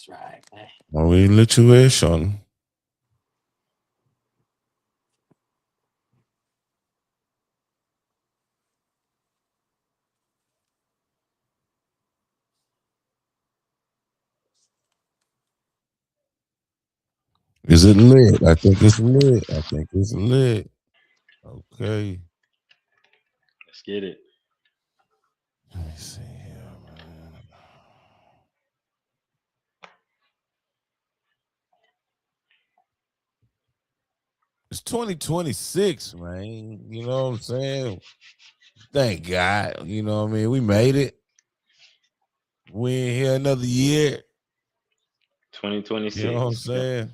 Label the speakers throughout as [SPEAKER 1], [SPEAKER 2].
[SPEAKER 1] That's right, man.
[SPEAKER 2] Situation. Is it lit? I think it's lit. I think it's lit. Okay.
[SPEAKER 3] Let's get it.
[SPEAKER 2] Let me see here, man. It's 2026, man. You know what I'm saying? Thank God. You know what I mean? We made it. We in here another year. You know what I'm
[SPEAKER 3] 2026. Yep.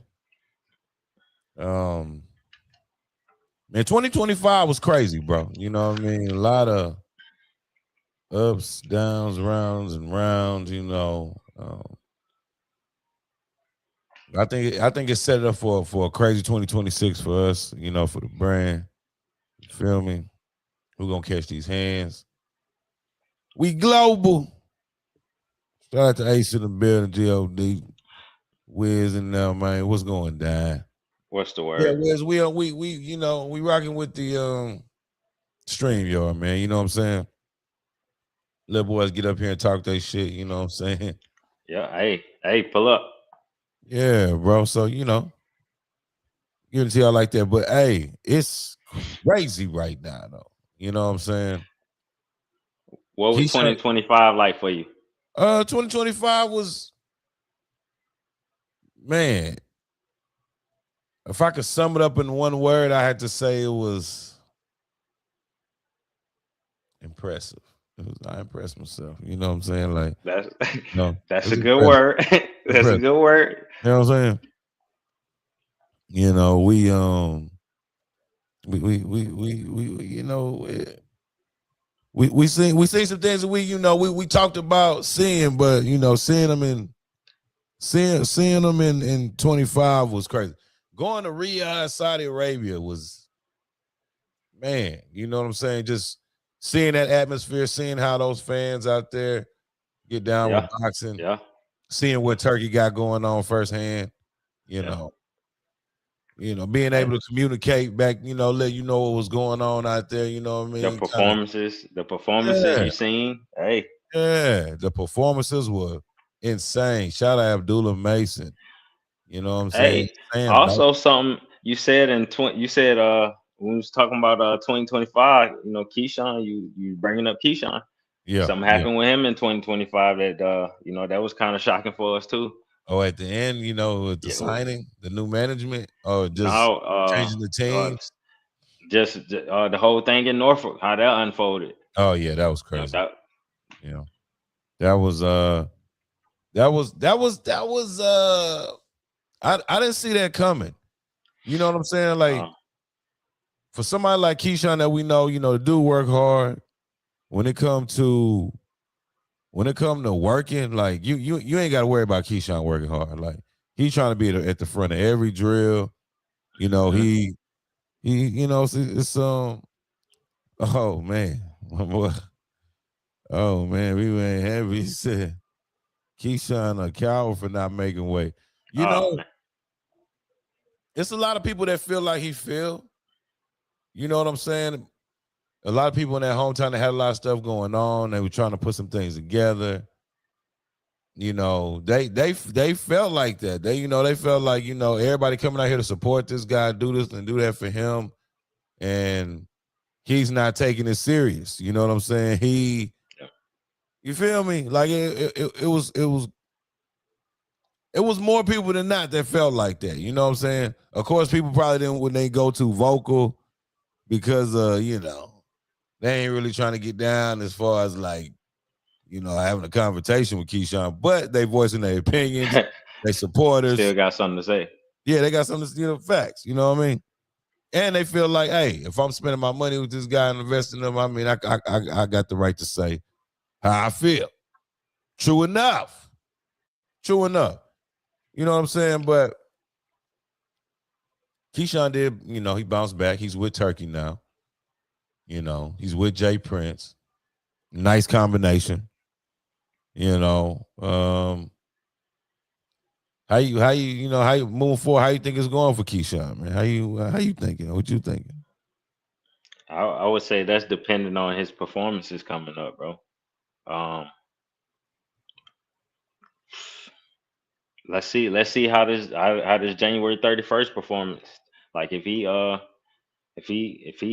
[SPEAKER 2] saying? Um, Man, 2025 was crazy, bro. You know what I mean? A lot of ups, downs, rounds, and rounds. I think it set it up for a crazy 2026 for us. For the brand. You feel me? Who gonna catch these hands? We global. Shout out to Ace in the building, God, Wiz and man. What's going down?
[SPEAKER 3] What's the
[SPEAKER 2] Yeah,
[SPEAKER 3] word?
[SPEAKER 2] Wiz. We rocking with the stream yard, man. You know what I'm saying? Little boys get up here and talk their shit. You know what I'm saying?
[SPEAKER 3] Yeah. Hey, pull up.
[SPEAKER 2] Yeah, bro. So you can tell like that, but hey, it's crazy right now, though. You know what I'm saying?
[SPEAKER 3] What was
[SPEAKER 2] Keyshawn,
[SPEAKER 3] 2025 like for you?
[SPEAKER 2] 2025 was, man. If I could sum it up in one word, I had to say it was impressive. I impressed myself. You know what I'm saying? Like,
[SPEAKER 3] That's
[SPEAKER 2] no,
[SPEAKER 3] that's
[SPEAKER 2] it's
[SPEAKER 3] a good
[SPEAKER 2] impressive.
[SPEAKER 3] word. That's a
[SPEAKER 2] Impressive.
[SPEAKER 3] good word.
[SPEAKER 2] You know what I'm saying? We seen some things that we talked about seeing, but seeing them in 25 was crazy. Going to Riyadh, Saudi Arabia was, man, you know what I'm saying? Just seeing that atmosphere, seeing how those fans out there get down with
[SPEAKER 3] Yeah.
[SPEAKER 2] boxing,
[SPEAKER 3] Yeah.
[SPEAKER 2] seeing what Turkey got going on firsthand, you
[SPEAKER 3] Yeah.
[SPEAKER 2] know, being able to communicate back, let you know what was going on out there, you know what I
[SPEAKER 3] The
[SPEAKER 2] mean? Kind of,
[SPEAKER 3] performances
[SPEAKER 2] yeah,
[SPEAKER 3] you seen. Hey,
[SPEAKER 2] yeah. The performances were insane. Shout out Abdullah Mason. You know what I'm saying?
[SPEAKER 3] hey.
[SPEAKER 2] Saying no.
[SPEAKER 3] Also, something you said you said when we was talking about 2025. Keyshawn. You bringing up Keyshawn.
[SPEAKER 2] Yeah,
[SPEAKER 3] Something
[SPEAKER 2] yeah.
[SPEAKER 3] happened with him in 2025 that that was kind of shocking for us too.
[SPEAKER 2] Oh, at the end, with the
[SPEAKER 3] Yeah.
[SPEAKER 2] signing, the new management, or just
[SPEAKER 3] Now,
[SPEAKER 2] changing the teams.
[SPEAKER 3] just the whole thing in Norfolk, how that unfolded.
[SPEAKER 2] Oh yeah, that was
[SPEAKER 3] You know
[SPEAKER 2] crazy.
[SPEAKER 3] that.
[SPEAKER 2] Yeah, that was I didn't see that coming. You know what I'm saying? Like,
[SPEAKER 3] Uh,
[SPEAKER 2] for somebody like Keyshawn that we know, the dude work hard. When it come to working, like you ain't got to worry about Keyshawn working hard. Like, he's trying to be at the front of every drill. You know,
[SPEAKER 3] mhm.
[SPEAKER 2] it's oh man. Oh man, we went heavy. He said Keyshawn a coward for not making weight. You
[SPEAKER 3] Oh
[SPEAKER 2] know,
[SPEAKER 3] man.
[SPEAKER 2] it's a lot of people that feel like he feel. You know what I'm saying? A lot of people in that hometown that had a lot of stuff going on. They were trying to put some things together. They felt like that. They felt like, everybody coming out here to support this guy, do this and do that for him. And he's not taking it serious. You know what I'm saying?
[SPEAKER 3] Yeah.
[SPEAKER 2] You feel me? Like, it was more people than not that felt like that. You know what I'm saying? Of course, people probably didn't when they go too vocal because they ain't really trying to get down as far as, like, having a conversation with Keyshawn, but they voicing their opinions, they
[SPEAKER 3] Still
[SPEAKER 2] supporters.
[SPEAKER 3] got something to say.
[SPEAKER 2] Yeah, they got something to facts. You know what I mean? And they feel like, hey, if I'm spending my money with this guy and investing in him, I mean, I got the right to say how I feel. True enough. True enough. You know what I'm saying? But Keyshawn did, he bounced back. He's with Turkey now. He's with Jay Prince. Nice combination. You know, How you moving forward? How you think it's going for Keyshawn, man? How you thinking? What you thinking?
[SPEAKER 3] I would say that's dependent on his performances coming up, bro. Um, let's see how this January 31st performance. Like if he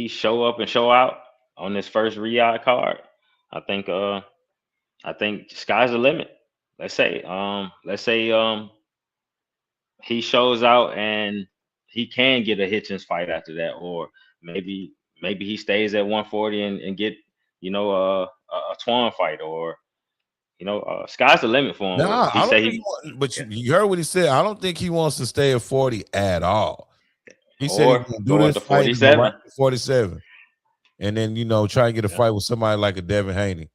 [SPEAKER 3] show up and show out on this first Riyadh card, I think sky's the limit. Let's say he shows out and he can get a Hitchins fight after that, or maybe he stays at 140 and get a Twan fight, or sky's the limit for him.
[SPEAKER 2] Nah,
[SPEAKER 3] He
[SPEAKER 2] I don't
[SPEAKER 3] said
[SPEAKER 2] think.
[SPEAKER 3] he
[SPEAKER 2] But
[SPEAKER 3] yeah.
[SPEAKER 2] you heard what he said. I don't think he wants to stay at 40 at all. He said he's
[SPEAKER 3] Or
[SPEAKER 2] gonna do
[SPEAKER 3] go up
[SPEAKER 2] this
[SPEAKER 3] to
[SPEAKER 2] fight and go right
[SPEAKER 3] 47.
[SPEAKER 2] to 47, and then try and get a
[SPEAKER 3] Yeah,
[SPEAKER 2] fight with somebody like a Devin Haney.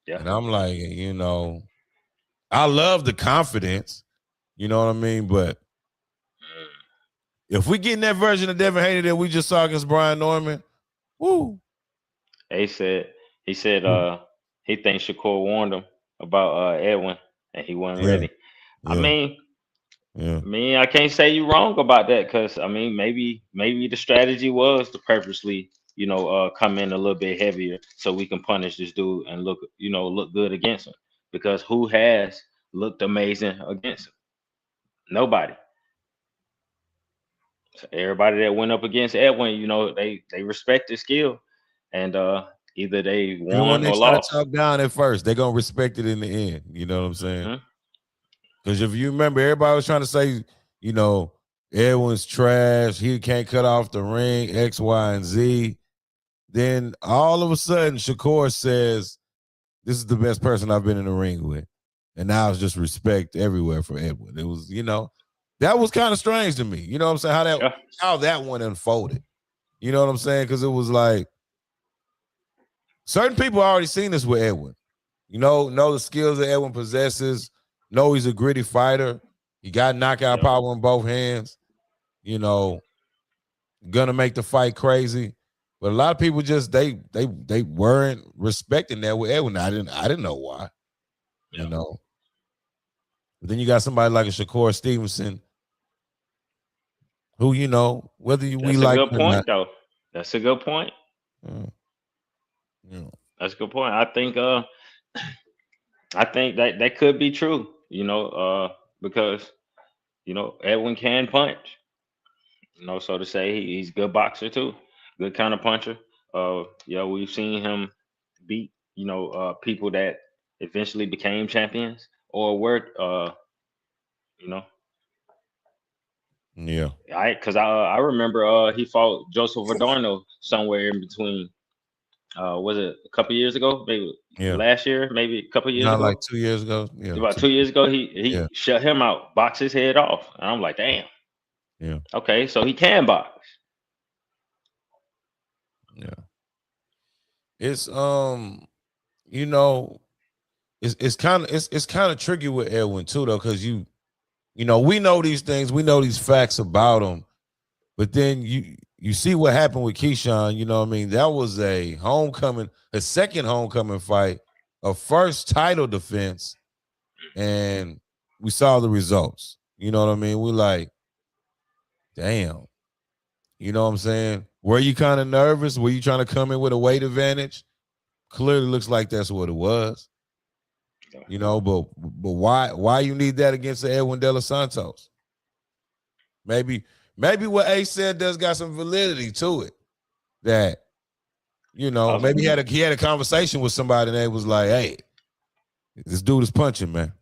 [SPEAKER 3] yeah.
[SPEAKER 2] And I'm like, I love the confidence. You know what I mean? But
[SPEAKER 3] Mm.
[SPEAKER 2] if we get in that version of Devin Haney that we just saw against Brian Norman, woo.
[SPEAKER 3] He said he thinks Shakur warned him about Edwin and he wasn't
[SPEAKER 2] Yeah,
[SPEAKER 3] ready. I
[SPEAKER 2] yeah,
[SPEAKER 3] mean,
[SPEAKER 2] yeah.
[SPEAKER 3] I can't say you wrong about that, because I mean maybe the strategy was to purposely come in a little bit heavier so we can punish this dude and look good against him, because who has looked amazing against him? Nobody. So everybody that went up against Edwin, they respect his skill, and either they
[SPEAKER 2] Even when
[SPEAKER 3] won
[SPEAKER 2] they
[SPEAKER 3] or
[SPEAKER 2] try to
[SPEAKER 3] lost.
[SPEAKER 2] talk down at first, they're gonna respect it in the end. You know what I'm saying?
[SPEAKER 3] Mhm.
[SPEAKER 2] Because if you remember, everybody was trying to say, Edwin's trash. He can't cut off the ring, X, Y, and Z. Then all of a sudden, Shakur says, "This is the best person I've been in the ring with," and now it's just respect everywhere for Edwin. It was, that was kind of strange to me. You know what I'm saying?
[SPEAKER 3] Yeah.
[SPEAKER 2] How that one unfolded. You know what I'm saying? Because it was like certain people already seen this with Edwin. Know the skills that Edwin possesses. Know he's a gritty fighter. He got knockout
[SPEAKER 3] Yeah.
[SPEAKER 2] power in both hands. Gonna make the fight crazy. But a lot of people just they weren't respecting that with Edwin. I didn't know why.
[SPEAKER 3] Yeah.
[SPEAKER 2] But then you got somebody like a Shakur Stevenson, who whether we
[SPEAKER 3] That's a
[SPEAKER 2] like
[SPEAKER 3] good
[SPEAKER 2] him or not.
[SPEAKER 3] point, though. That's a good point.
[SPEAKER 2] uh, you know,
[SPEAKER 3] That's a good point. I think that could be true. Because Edwin can punch. So to say, he's a good boxer too, good counter puncher. We've seen him beat people that eventually became champions or were you know
[SPEAKER 2] yeah,
[SPEAKER 3] I remember he fought Joseph Adorno somewhere in between. Was it a couple years ago? Maybe
[SPEAKER 2] yeah.
[SPEAKER 3] last year, maybe a couple years
[SPEAKER 2] Not like
[SPEAKER 3] ago.
[SPEAKER 2] 2 years ago. Yeah,
[SPEAKER 3] About 2 years ago, he
[SPEAKER 2] yeah,
[SPEAKER 3] shut him out, boxed his head off, and I'm like, damn.
[SPEAKER 2] yeah,
[SPEAKER 3] Okay, so he can box.
[SPEAKER 2] yeah. It's you know, it's kind of tricky with Edwin too, though, because we know these things, we know these facts about him, but then you see what happened with Keyshawn. You know what I mean? That was a second homecoming fight, a first title defense, and we saw the results. You know what I mean? We like, damn. You know what I'm saying? Were you kind of nervous? Were you trying to come in with a weight advantage? Clearly looks like that's what it was. But why you need that against the Edwin De Los Santos? Maybe what Ace said does got some validity to it. That maybe he had a conversation with somebody and they was like, "Hey, this dude is punching, man.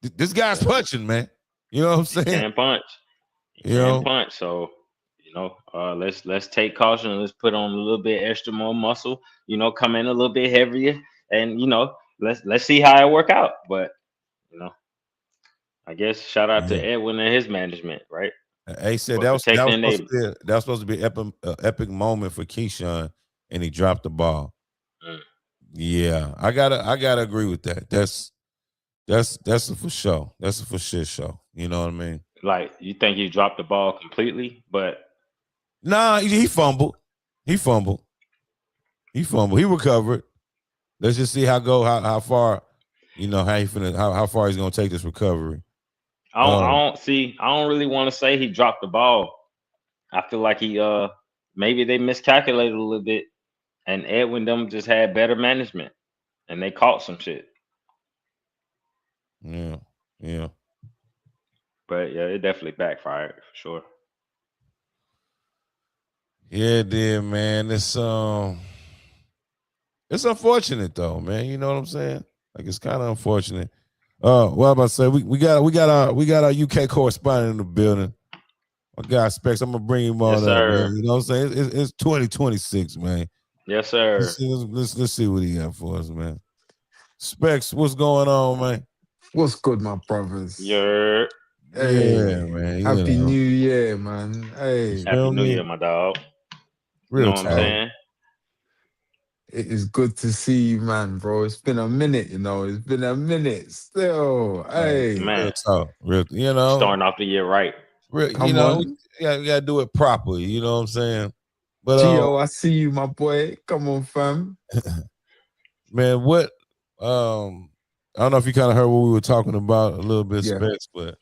[SPEAKER 2] This guy's punching, man." You know what I'm saying?
[SPEAKER 3] Can punch. He can punch. So let's take caution and let's put on a little bit extra more muscle. Come in a little bit heavier, and let's see how it work out. But I guess shout out to Edwin and his management, right?
[SPEAKER 2] Ace said
[SPEAKER 3] For
[SPEAKER 2] that was
[SPEAKER 3] protecting
[SPEAKER 2] supposed to be an epic moment for Keyshawn, and he dropped the ball.
[SPEAKER 3] Mm.
[SPEAKER 2] Yeah, I gotta agree with that. That's a for sure. That's a for shit show. You know what I mean?
[SPEAKER 3] Like, you think he dropped the ball completely, but
[SPEAKER 2] nah, he fumbled. He recovered. Let's just see how far, how far he's gonna take this recovery.
[SPEAKER 3] I don't really want to say he dropped the ball. I feel like he maybe they miscalculated a little bit, and Edwin them just had better management, and they caught some shit.
[SPEAKER 2] Yeah, yeah.
[SPEAKER 3] But yeah, it definitely backfired for sure.
[SPEAKER 2] Yeah, it did, man. It's unfortunate though, man. You know what I'm saying? Like it's kind of unfortunate. Well, I'm about to say we got our UK correspondent in the building. My guy Specs, I'm gonna bring him on
[SPEAKER 3] Yes,
[SPEAKER 2] up,
[SPEAKER 3] sir.
[SPEAKER 2] man. You know what I'm saying? It's 2026, man.
[SPEAKER 3] Yes, sir.
[SPEAKER 2] Let's see what he got for us, man. Specs, what's going on, man?
[SPEAKER 1] What's good, my brothers?
[SPEAKER 3] You're
[SPEAKER 1] Hey,
[SPEAKER 2] Yeah, man.
[SPEAKER 1] Happy New Year, man. Hey,
[SPEAKER 3] Happy New Year, my dog. You
[SPEAKER 2] Real
[SPEAKER 3] know what I'm
[SPEAKER 2] talk.
[SPEAKER 3] saying?
[SPEAKER 1] it is good to see you, man, bro. It's been a minute, you know. It's been a minute still. Hey,
[SPEAKER 3] Man.
[SPEAKER 2] Real talk. Real, you know.
[SPEAKER 3] Starting off the year right.
[SPEAKER 2] Real,
[SPEAKER 1] come
[SPEAKER 2] you know,
[SPEAKER 1] on.
[SPEAKER 2] we gotta do it properly, you know what I'm saying? But
[SPEAKER 1] Gio, I see you, my boy. Come on, fam.
[SPEAKER 2] man, what I don't know if you kind of heard what we were talking about a little bit,
[SPEAKER 1] Yeah.
[SPEAKER 2] Specs, but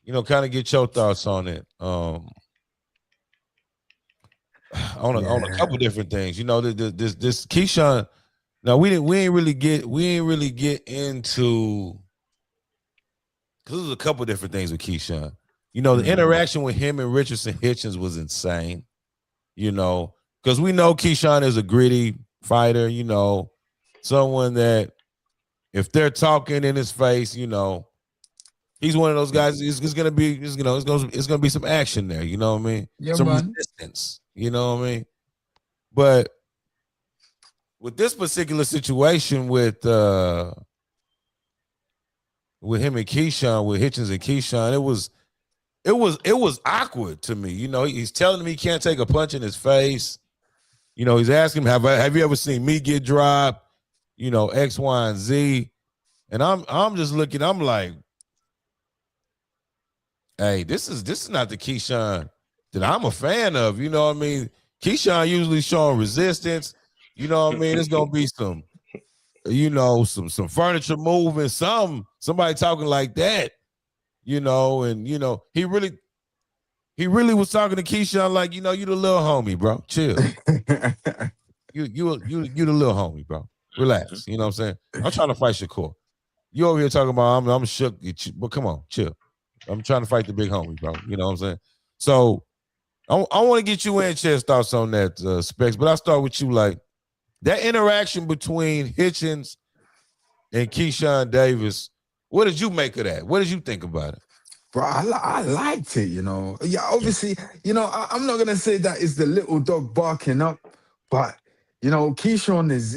[SPEAKER 2] you know, kind of get your thoughts on it. On a couple different things. You know, this Keyshawn. Now we ain't really get into because there's a couple different things with Keyshawn. You know, the interaction with him and Richardson Hitchins was insane. You know, because we know Keyshawn is a gritty fighter. You know, someone that if they're talking in his face, you know, he's one of those guys. It's gonna be, it's gonna be some action there. You know what I mean?
[SPEAKER 1] Yeah,
[SPEAKER 2] some
[SPEAKER 1] man.
[SPEAKER 2] resistance. You know what I mean? But with this particular situation with him and Keyshawn, with Hitchins and Keyshawn, it was awkward to me. You know, he's telling me he can't take a punch in his face. You know, he's asking him, have you ever seen me get dropped? You know, X, Y, and Z. And I'm just looking, I'm like, hey, this is not the Keyshawn that I'm a fan of. You know what I mean? Keyshawn usually showing resistance. You know what I mean? It's gonna be some, you know, some furniture moving, somebody talking like that, you know, and you know, he really was talking to Keyshawn like, you know, you the little homie, bro. Chill. you the little homie, bro. Relax. You know what I'm saying? I'm trying to fight Shakur. You over here talking about I'm shook, but come on, chill. I'm trying to fight the big homie, bro. You know what I'm saying? So I want to get you in Chess thoughts on that, Specs, but I'll start with you. Like that interaction between Hitchins and Keyshawn Davis, what did you make of that? What did you think about it?
[SPEAKER 1] Bro, I liked it, you know. Yeah, obviously, you know, I'm not gonna say that is the little dog barking up, but you know, Keyshawn is,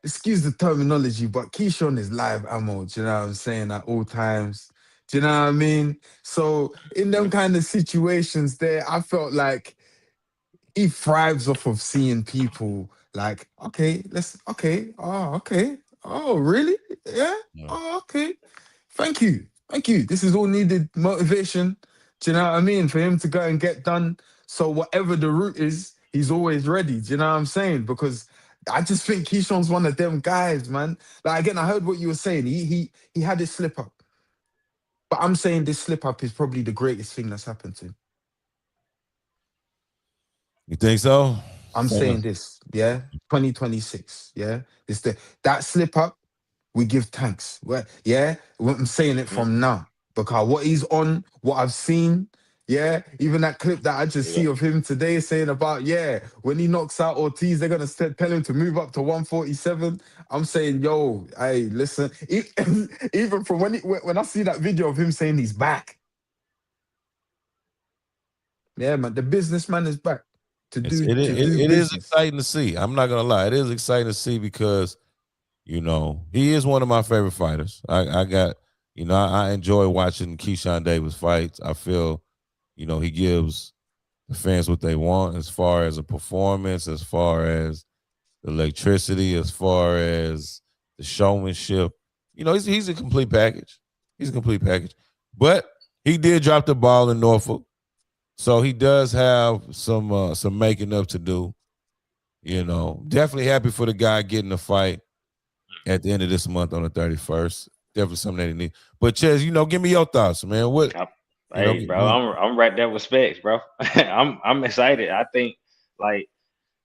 [SPEAKER 1] excuse the terminology, but Keyshawn is live ammo. Do you know what I'm saying? At all times. Do you know what I mean? So in them kind of situations, there, I felt like he thrives off of seeing people like, okay, oh, really? Yeah. Oh, okay. Thank you. This is all needed motivation. Do you know what I mean? For him to go and get done. So whatever the route is, he's always ready. Do you know what I'm saying? Because I just think Keyshawn's one of them guys, man. Like again, I heard what you were saying. He had his slip up. But I'm saying this slip up is probably the greatest thing that's happened to him.
[SPEAKER 2] You think so?
[SPEAKER 1] I'm saying this, yeah. 2026, yeah. That slip up, we give thanks. Yeah, I'm saying it from now because what he's on, what I've seen, yeah. Even that clip that I just see of him today saying about, yeah, when he knocks out Ortiz, they're gonna tell him to move up to 147. I'm saying, yo, hey, listen. Even from when I see that video of him saying he's back, yeah, man, the businessman is back.
[SPEAKER 2] It is exciting to see. I'm not gonna lie, it is exciting to see because you know he is one of my favorite fighters. I enjoy watching Keyshawn Davis fights. I feel, you know, he gives the fans what they want as far as a performance, as far as the electricity, as far as the showmanship. You know, he's a complete package. He's a complete package. But he did drop the ball in Norfolk. So he does have some making up to do. You know, definitely happy for the guy getting the fight at the end of this month on the 31st. definitely something that he needs. But Ches, give me your thoughts, man. What
[SPEAKER 3] Hey, bro, I'm right there with Specs, bro. I'm excited. I think like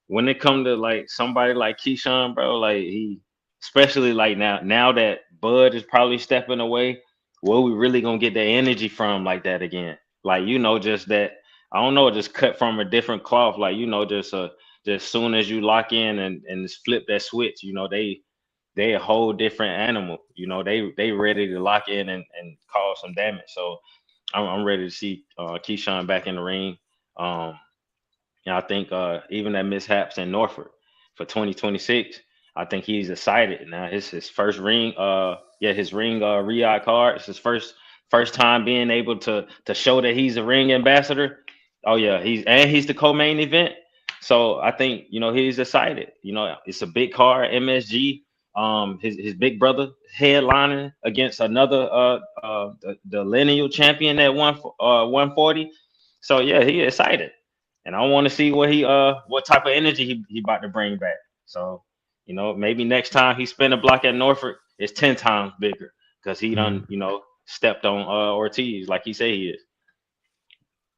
[SPEAKER 3] when it come to like somebody like Keyshawn, bro, like he, especially like now that Bud is probably stepping away, where we really gonna get the energy from like that again? Like just that, I don't know, just cut from a different cloth. Like just soon as you lock in and just flip that switch, they a whole different animal. They ready to lock in and cause some damage. So I'm ready to see Keyshawn back in the ring. Um, and I think even that mishaps in Norfolk for 2026, I think he's excited now. His first ring, his ring Riyadh card. It's his first time being able to show that he's a ring ambassador. Oh yeah, he's the co-main event. So I think he's excited. It's a big card, MSG. His big brother headlining against another the lineal champion at 140. So yeah, he excited. And I want to see what type of energy he about to bring back. So, maybe next time he spin a block at Norfolk, it's 10 times bigger because he done, stepped on Ortiz like he say he is.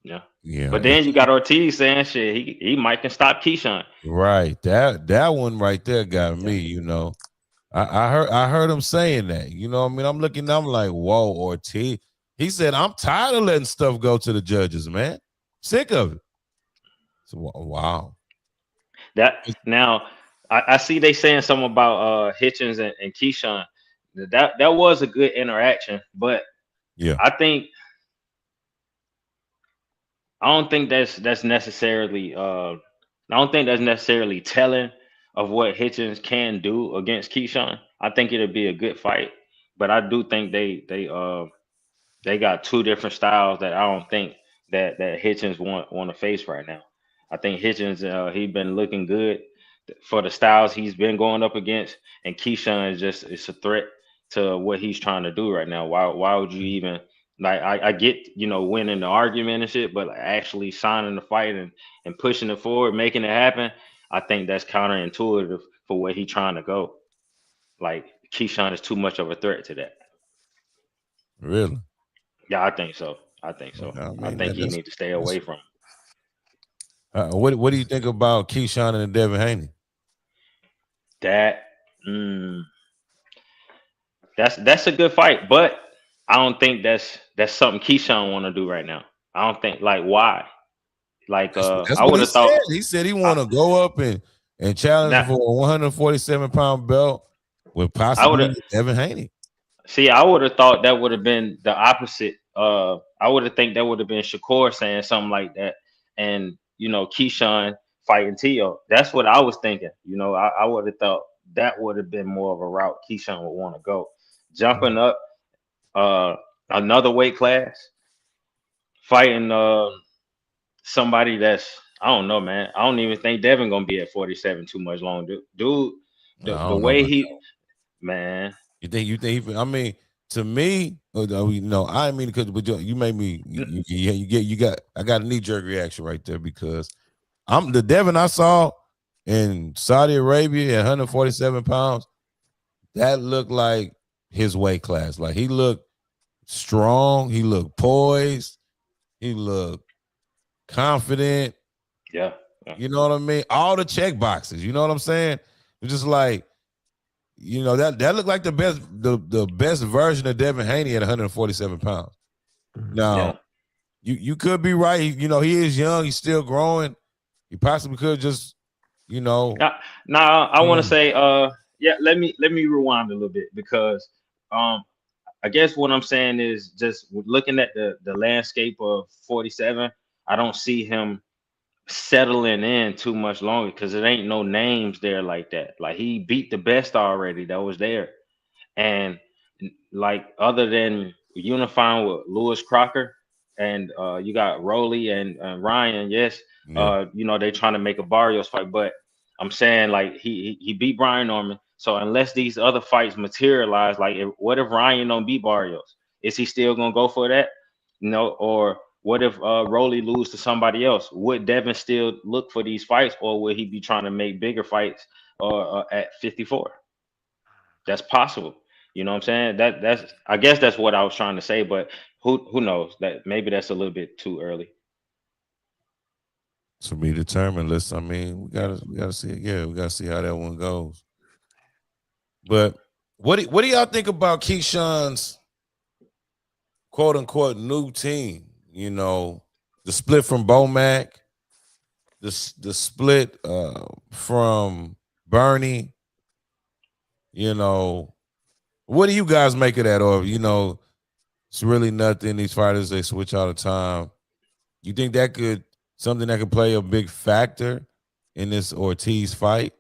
[SPEAKER 3] Yeah.
[SPEAKER 2] Yeah.
[SPEAKER 3] But then you got Ortiz saying shit, he might can stop Keyshawn.
[SPEAKER 2] Right. That one right there got
[SPEAKER 3] Yeah.
[SPEAKER 2] me, I heard him saying that. You know what I mean? I'm like, whoa, Ortiz. He said, I'm tired of letting stuff go to the judges, man. Sick of it. So, wow.
[SPEAKER 3] That now I see they saying something about Hitchins and Keyshawn. That was a good interaction, but
[SPEAKER 2] yeah,
[SPEAKER 3] I don't think that's necessarily I don't think that's necessarily telling of what Hitchens can do against Keyshawn. I think it'll be a good fight, but I do think they got two different styles that I don't think that Hitchens want to face right now. I think Hitchens he been looking good for the styles he's been going up against, and Keyshawn is just it's a threat to what he's trying to do right now. Why would you even like? I get winning the argument and shit, but like actually signing the fight and pushing it forward, making it happen. I think that's counterintuitive for where he's trying to go. Like Keyshawn is too much of a threat to that.
[SPEAKER 2] really.
[SPEAKER 3] Yeah, I think so. I think so.
[SPEAKER 2] I
[SPEAKER 3] I
[SPEAKER 2] mean,
[SPEAKER 3] think he need to stay away from him.
[SPEAKER 2] What do you think about Keyshawn and Devin Haney?
[SPEAKER 3] That that's a good fight, but I don't think that's something Keyshawn want to do right now. I don't think like why. Like
[SPEAKER 2] That's
[SPEAKER 3] I
[SPEAKER 2] what
[SPEAKER 3] would
[SPEAKER 2] he
[SPEAKER 3] have
[SPEAKER 2] said.
[SPEAKER 3] thought
[SPEAKER 2] He said he want to go up and challenge
[SPEAKER 3] now
[SPEAKER 2] for a 147-pound belt with
[SPEAKER 3] I would have
[SPEAKER 2] possibly Devin Haney.
[SPEAKER 3] see I would have thought that would have been the opposite. I would have think that would have been Shakur saying something like that, and Keyshawn fighting Tio. That's what I was thinking. I would have thought that would have been more of a route Keyshawn would want to go, jumping up uh another weight class, fighting somebody that's I don't know, man. I don't even think Devin gonna be at 47 too much longer. Dude,
[SPEAKER 2] I
[SPEAKER 3] the
[SPEAKER 2] don't know
[SPEAKER 3] way
[SPEAKER 2] about
[SPEAKER 3] he man,
[SPEAKER 2] you think I mean, to me, I mean, because but you made me I got a knee-jerk reaction right there because I'm the Devin I saw in Saudi Arabia at 147 pounds. That looked like his weight class. Like he looked strong, he looked poised, he looked confident.
[SPEAKER 3] yeah, yeah,
[SPEAKER 2] You know what I mean? All the check boxes. You know what I'm saying? It's just like, that looked like the best version of Devin Haney at 147 pounds.
[SPEAKER 3] yeah.
[SPEAKER 2] Now, you could be right. He is young. He's still growing. He possibly could just, you know.
[SPEAKER 3] Now I want to say, yeah. Let me rewind a little bit because, I guess what I'm saying is just looking at the landscape of 47. I don't see him settling in too much longer because it ain't no names there like that. Like he beat the best already that was there, and like other than unifying with Lewis Crocker and you got Rowley and Ryan, yes,
[SPEAKER 2] Yeah.
[SPEAKER 3] they trying to make a Barrios fight, but I'm saying like he beat Brian Norman. So unless these other fights materialize, like what if Ryan don't beat Barrios? Is he still gonna go for that? Or what if Rowley lose to somebody else? Would Devin still look for these fights, or would he be trying to make bigger fights at 54? That's possible. You know what I'm saying? That's I guess that's what I was trying to say, but who knows? That maybe that's a little bit too early.
[SPEAKER 2] To be determined. Let's. I mean, we gotta see it. Yeah, we gotta see how that one goes. But what do y'all think about Keyshawn's quote unquote new team? You know, the split from Bomac, the split from Bernie. You know, what do you guys make of that? Or it's really nothing. These fighters they switch all the time. You think that could something that could play a big factor in this Ortiz fight?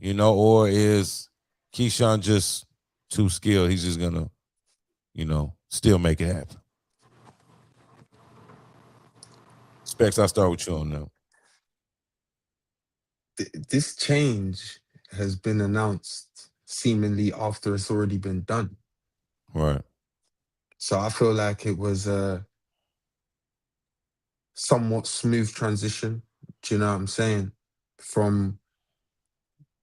[SPEAKER 2] Or is Keyshawn just too skilled? He's just gonna, still make it happen. Specs, I'll start with you on that.
[SPEAKER 1] This change has been announced seemingly after it's already been done.
[SPEAKER 2] Right.
[SPEAKER 1] So I feel like it was a somewhat smooth transition. Do you know what I'm saying? From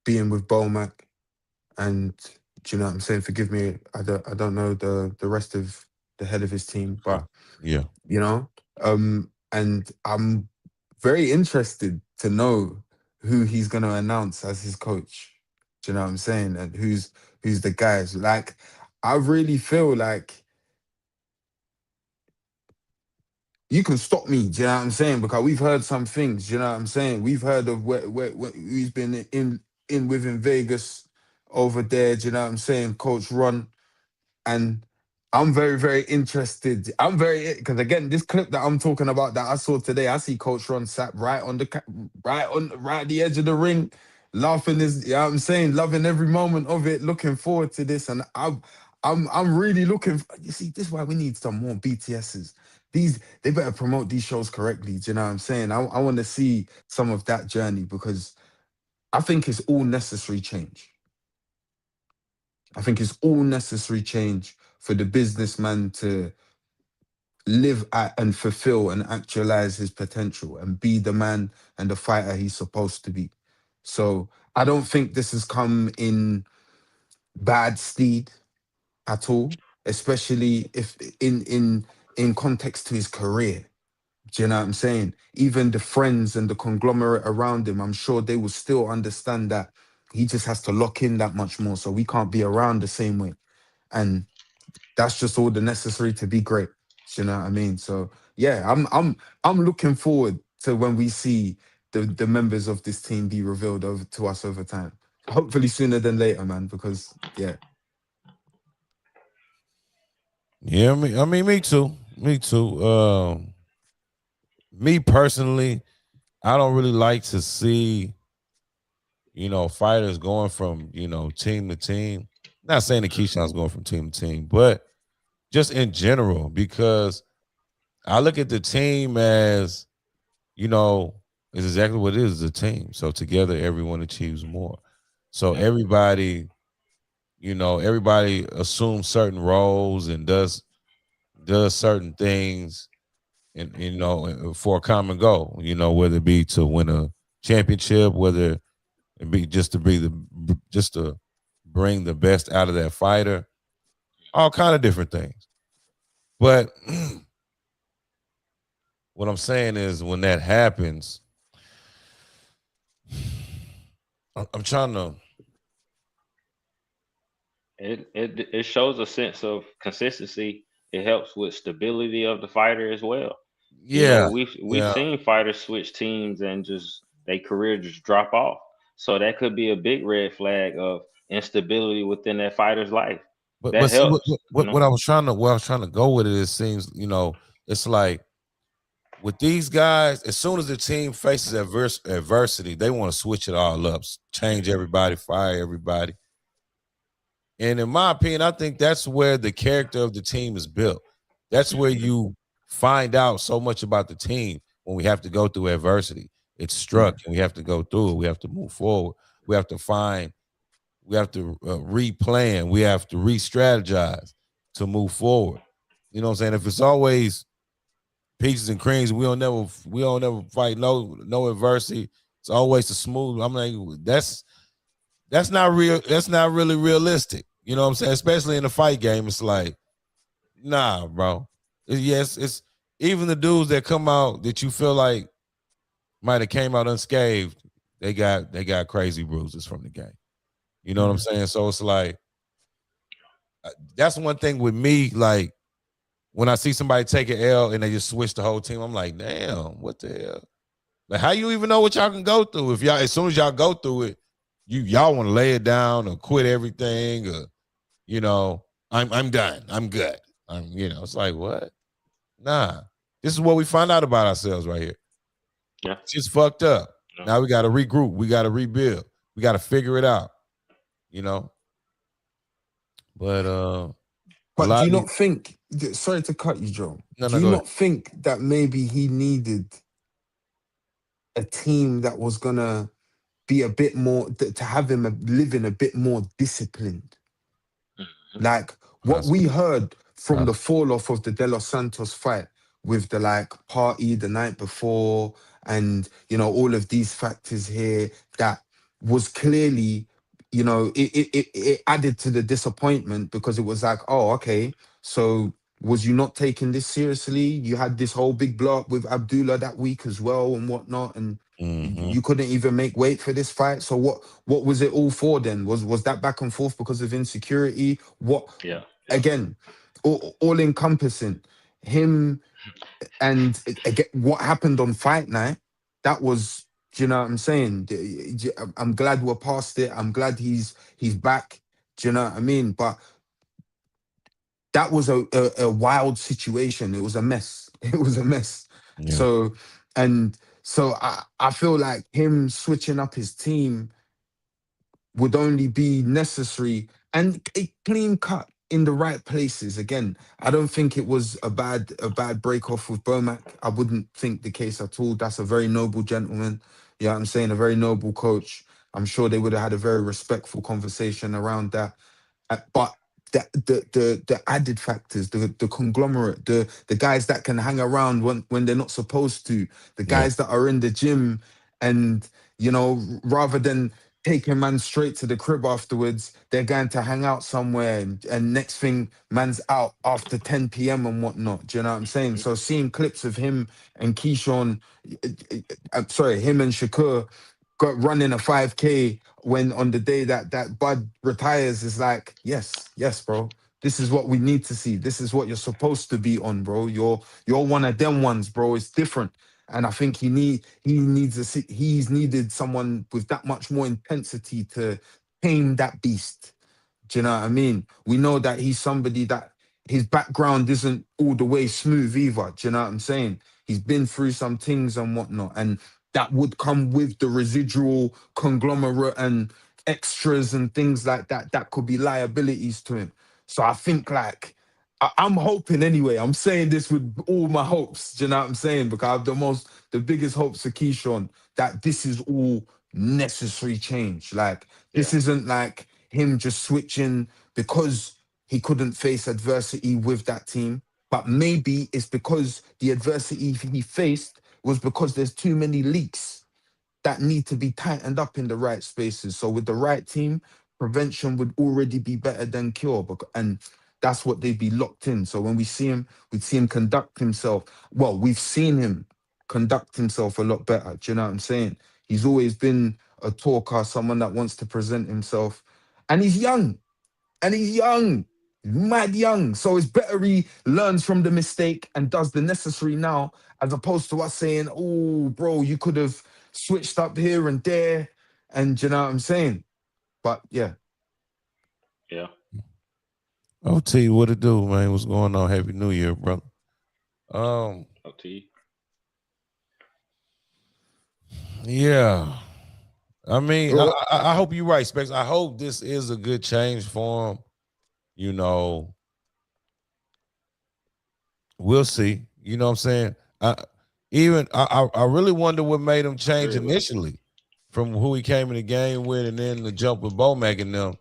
[SPEAKER 1] being with Bomac and do you know what I'm saying? Forgive me, I don't know the rest of the head of his team, but
[SPEAKER 2] Yeah.
[SPEAKER 1] And I'm very interested to know who he's gonna announce as his coach. Do you know what I'm saying? And who's the guys. Like, I really feel like you can stop me, do you know what I'm saying? Because we've heard some things, do you know what I'm saying? We've heard of where who's been in within Vegas over there, do you know what I'm saying? Coach Ron. And I'm very, very interested. I'm very, because again, this clip that I'm talking about that I saw today, I see Coach Ron sat right on right at the edge of the ring, laughing you know what I'm saying, loving every moment of it, looking forward to this. And I'm really looking. You see, this is why we need some more BTSs. They better promote these shows correctly. Do you know what I'm saying? I want to see some of that journey because I think it's all necessary change. I think it's all necessary change for the businessman to live at and fulfill and actualize his potential and be the man and the fighter he's supposed to be. So I don't think this has come in bad stead at all, especially if in context to his career. Do you know what I'm saying? Even the friends and the conglomerate around him, I'm sure they will still understand that he just has to lock in that much more. So we can't be around the same way. And that's just all the necessary to be great. Do you know what I mean? So yeah, I'm looking forward to when we see the members of this team be revealed over to us over time. Hopefully sooner than later, man. Because yeah.
[SPEAKER 2] Yeah, I mean, me too. Me too. Me personally, I don't really like to see, fighters going from, team to team. Not saying that Keyshawn's going from team to team, but just in general, because I look at the team as, is exactly what it is, a team. So together, everyone achieves more. So everybody assumes certain roles and does certain things and for a common goal, whether it be to win a championship, whether it be just to bring the best out of that fighter, all kind of different things. But what I'm saying is when that happens, I'm trying to
[SPEAKER 3] It shows a sense of consistency. It helps with stability of the fighter as well. You know,
[SPEAKER 2] yeah,
[SPEAKER 3] we've
[SPEAKER 2] yeah.
[SPEAKER 3] seen fighters switch teams and just their career just drop off. So that could be a big red flag of instability within that fighter's life.
[SPEAKER 2] But
[SPEAKER 3] That
[SPEAKER 2] see what
[SPEAKER 3] helps, you
[SPEAKER 2] what,
[SPEAKER 3] know.
[SPEAKER 2] what I was trying to go with it, it seems, it's like with these guys, as soon as the team faces adversity, they want to switch it all up, change everybody, fire everybody. And in my opinion, I think that's where the character of the team is built. That's where you find out so much about the team when we have to go through adversity. It's struck and we have to go through it. We have to move forward. We have to replan. We have to re-strategize to move forward. You know what I'm saying? If it's always peaches and creams, we don't never fight no adversity. It's always a smooth. I'm like, that's not real. That's not really realistic. You know what I'm saying? Especially in the fight game, it's like, nah, bro. It's even the dudes that come out that you feel like might have came out unscathed, they got crazy bruises from the game. You know what I'm saying? So it's like that's one thing with me. Like when I see somebody take an L and they just switch the whole team, I'm like, damn, what the hell? Like, how you even know what y'all can go through? If y'all, as soon as y'all go through it, y'all want to lay it down or quit everything, or I'm done. I'm good. It's like, what? Nah. This is what we find out about ourselves right here.
[SPEAKER 3] Yeah.
[SPEAKER 2] It's just fucked up.
[SPEAKER 3] Yeah.
[SPEAKER 2] Now we got to regroup. We got to rebuild. We got to figure it out. But
[SPEAKER 1] But do you not think? Sorry to cut you, Joe.
[SPEAKER 2] No,
[SPEAKER 1] Do you
[SPEAKER 2] go
[SPEAKER 1] not think that maybe he needed a team that was gonna be a bit more to have him living a bit more disciplined? Like what we heard from the fall off of the De Los Santos fight with the party the night before, and all of these factors here that was clearly, it added to the disappointment, because it was like, oh, okay, so was you not taking this seriously? You had this whole big blow up with Abdullah that week as well and whatnot, and you couldn't even make weight for this fight. So what was it all for then? Was that back and forth because of insecurity?
[SPEAKER 3] Yeah.
[SPEAKER 1] Again, all encompassing him, and again, what happened on fight night, that was, do you know what I'm saying? I'm glad we're past it. I'm glad he's back. Do you know what I mean? But that was a wild situation. It was a mess. It was a mess.
[SPEAKER 2] Yeah.
[SPEAKER 1] So I feel like him switching up his team would only be necessary and a clean cut in the right places. Again, I don't think it was a bad break off with Bomac. I wouldn't think the case at all. That's a very noble gentleman. Yeah, I'm saying a very noble coach. I'm sure they would have had a very respectful conversation around that. But the added factors, the conglomerate, the guys that can hang around when they're not supposed to, the guys that are in the gym, and rather than taking man straight to the crib afterwards, they're going to hang out somewhere, and next thing man's out after 10 p.m. and whatnot. Do you know what I'm saying? So seeing clips of him and Keyshawn, him and Shakur got running a 5K when on the day that Bud retires, is like, yes, bro. This is what we need to see. This is what you're supposed to be on, bro. You're one of them ones, bro. It's different. And I think he's needed someone with that much more intensity to tame that beast. Do you know what I mean? We know that he's somebody that his background isn't all the way smooth either. Do you know what I'm saying? He's been through some things and whatnot, and that would come with the residual conglomerate and extras and things like that that could be liabilities to him. So I think I'm hoping anyway. I'm saying this with all my hopes. Do you know what I'm saying? Because I have the biggest hopes for Keyshawn, that this is all necessary change. This isn't like him just switching because he couldn't face adversity with that team. But maybe it's because the adversity he faced was because there's too many leaks that need to be tightened up in the right spaces. So with the right team, prevention would already be better than cure. And that's what they'd be locked in. So when we see him, we'd see him conduct himself. Well, we've seen him conduct himself a lot better. Do you know what I'm saying? He's always been a talker, someone that wants to present himself. And he's young. Mad young. So it's better he learns from the mistake and does the necessary now, as opposed to us saying, oh, bro, you could have switched up here and there. And you know what I'm saying? But yeah.
[SPEAKER 3] Yeah.
[SPEAKER 2] OT, what it do, man? What's going on? Happy New Year, brother.
[SPEAKER 3] OT.
[SPEAKER 2] Yeah. I mean, I hope you're right, Specs. I hope this is a good change for him. We'll see. You know what I'm saying? I really wonder what made him change initially from who he came in the game with, and then the jump with Bomac and them.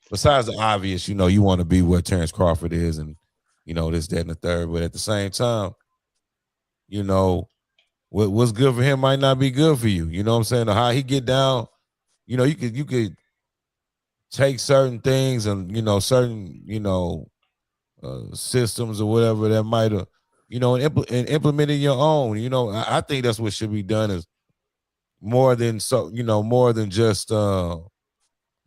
[SPEAKER 2] Besides the obvious, you want to be where Terrence Crawford is, and this, that, and the third. But at the same time, what's good for him might not be good for you. You know what I'm saying? Or how he get down, you could take certain things and certain systems or whatever that might have and implement in your own. I think that's what should be done is more than more than just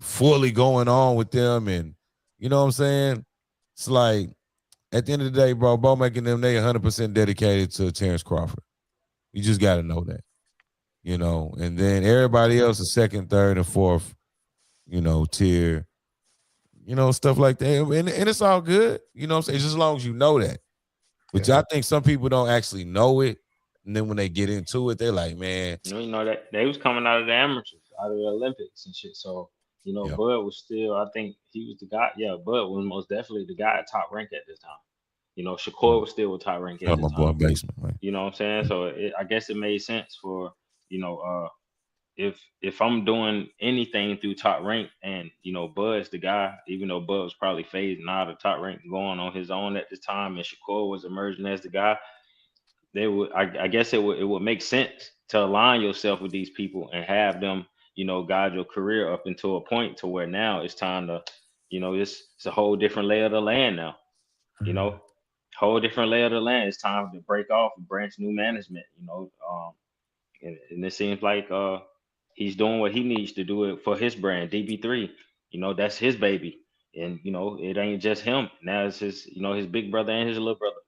[SPEAKER 2] fully going on with them, and you know what I'm saying. It's like at the end of the day, bro, Bo making them they 100% dedicated to Terrence Crawford. You just got to know that, and then everybody else is second, third, and fourth, tier, stuff like that. And it's all good, what I'm saying? Just as long as you know that. But
[SPEAKER 1] Yeah.
[SPEAKER 2] I think some people don't actually know it. And then when they get into it, they're like, man.
[SPEAKER 3] You know that they was coming out of the amateurs, out of the Olympics and shit. So,
[SPEAKER 2] Yeah.
[SPEAKER 3] Bud was still, I think he was the guy. Yeah, Bud was most definitely the guy at top rank at this time. Shakur was still with top rank at
[SPEAKER 2] Oh,
[SPEAKER 3] this
[SPEAKER 2] my boy
[SPEAKER 3] time.
[SPEAKER 2] basement, man.
[SPEAKER 3] You know what I'm saying? So I guess it made sense for, if I'm doing anything through top rank and Bud's the guy, even though Bud was probably phasing out of top rank going on his own at this time and Shakur was emerging as the guy, they would I guess it would make sense to align yourself with these people and have them, guide your career up into a point to where now it's time to, it's a whole different lay of the land now, you
[SPEAKER 1] Mm.
[SPEAKER 3] know, whole different lay of the land. It's time to break off and branch new management, and it seems like he's doing what he needs to do it for his brand, DB3. That's his baby. And it ain't just him. Now it's his big brother and his little brother.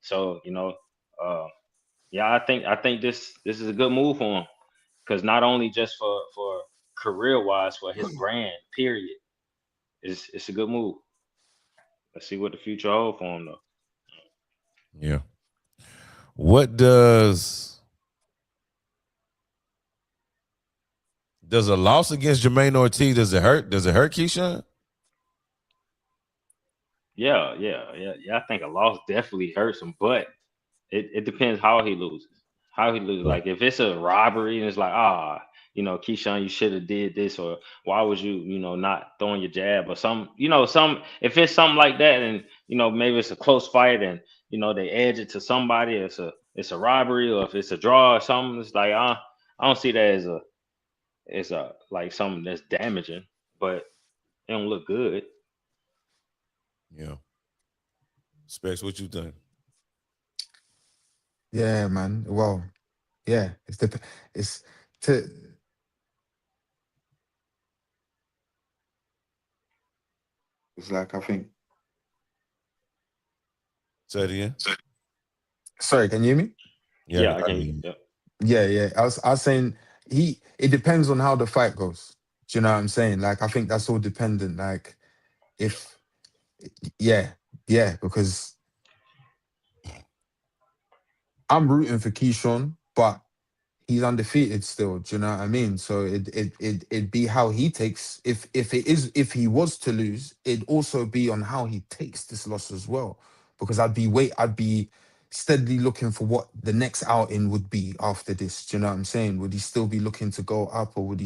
[SPEAKER 3] So, uh yeah, I think this is a good move for him because not only just for career wise for his brand, period. It's a good move. Let's see what the future holds for him though.
[SPEAKER 2] Yeah. What does a loss against Jermaine Ortiz, does it hurt? Does it hurt Keyshawn?
[SPEAKER 3] Yeah. I think a loss definitely hurts him, but it depends how he loses. How he loses.
[SPEAKER 2] Right.
[SPEAKER 3] Like if it's a robbery and it's like, Keyshawn, you should have did this, or why was you, not throwing your jab or some, if it's something like that, and maybe it's a close fight and they edge it to somebody, it's a robbery, or if it's a draw or something, it's like I don't see that as a like something that's damaging, but it don't look good.
[SPEAKER 2] Yeah. Specs, what you think?
[SPEAKER 1] Yeah, man. Well, yeah, it's to it's like I think.
[SPEAKER 2] Say it again.
[SPEAKER 1] Sorry, can you hear me?
[SPEAKER 2] Yeah,
[SPEAKER 3] Yeah, I
[SPEAKER 2] I
[SPEAKER 3] can.
[SPEAKER 2] mean,
[SPEAKER 3] Yeah.
[SPEAKER 1] Yeah. I was saying it depends on how the fight goes. Do you know what I'm saying? Like I think that's all dependent. Like if yeah, because I'm rooting for Keyshawn, but he's undefeated still. Do you know what I mean? So it'd be how he takes if he was to lose, it'd also be on how he takes this loss as well. Because I'd be steadily looking for what the next outing would be after this. Do you know what I'm saying? Would he still be looking to go up, or would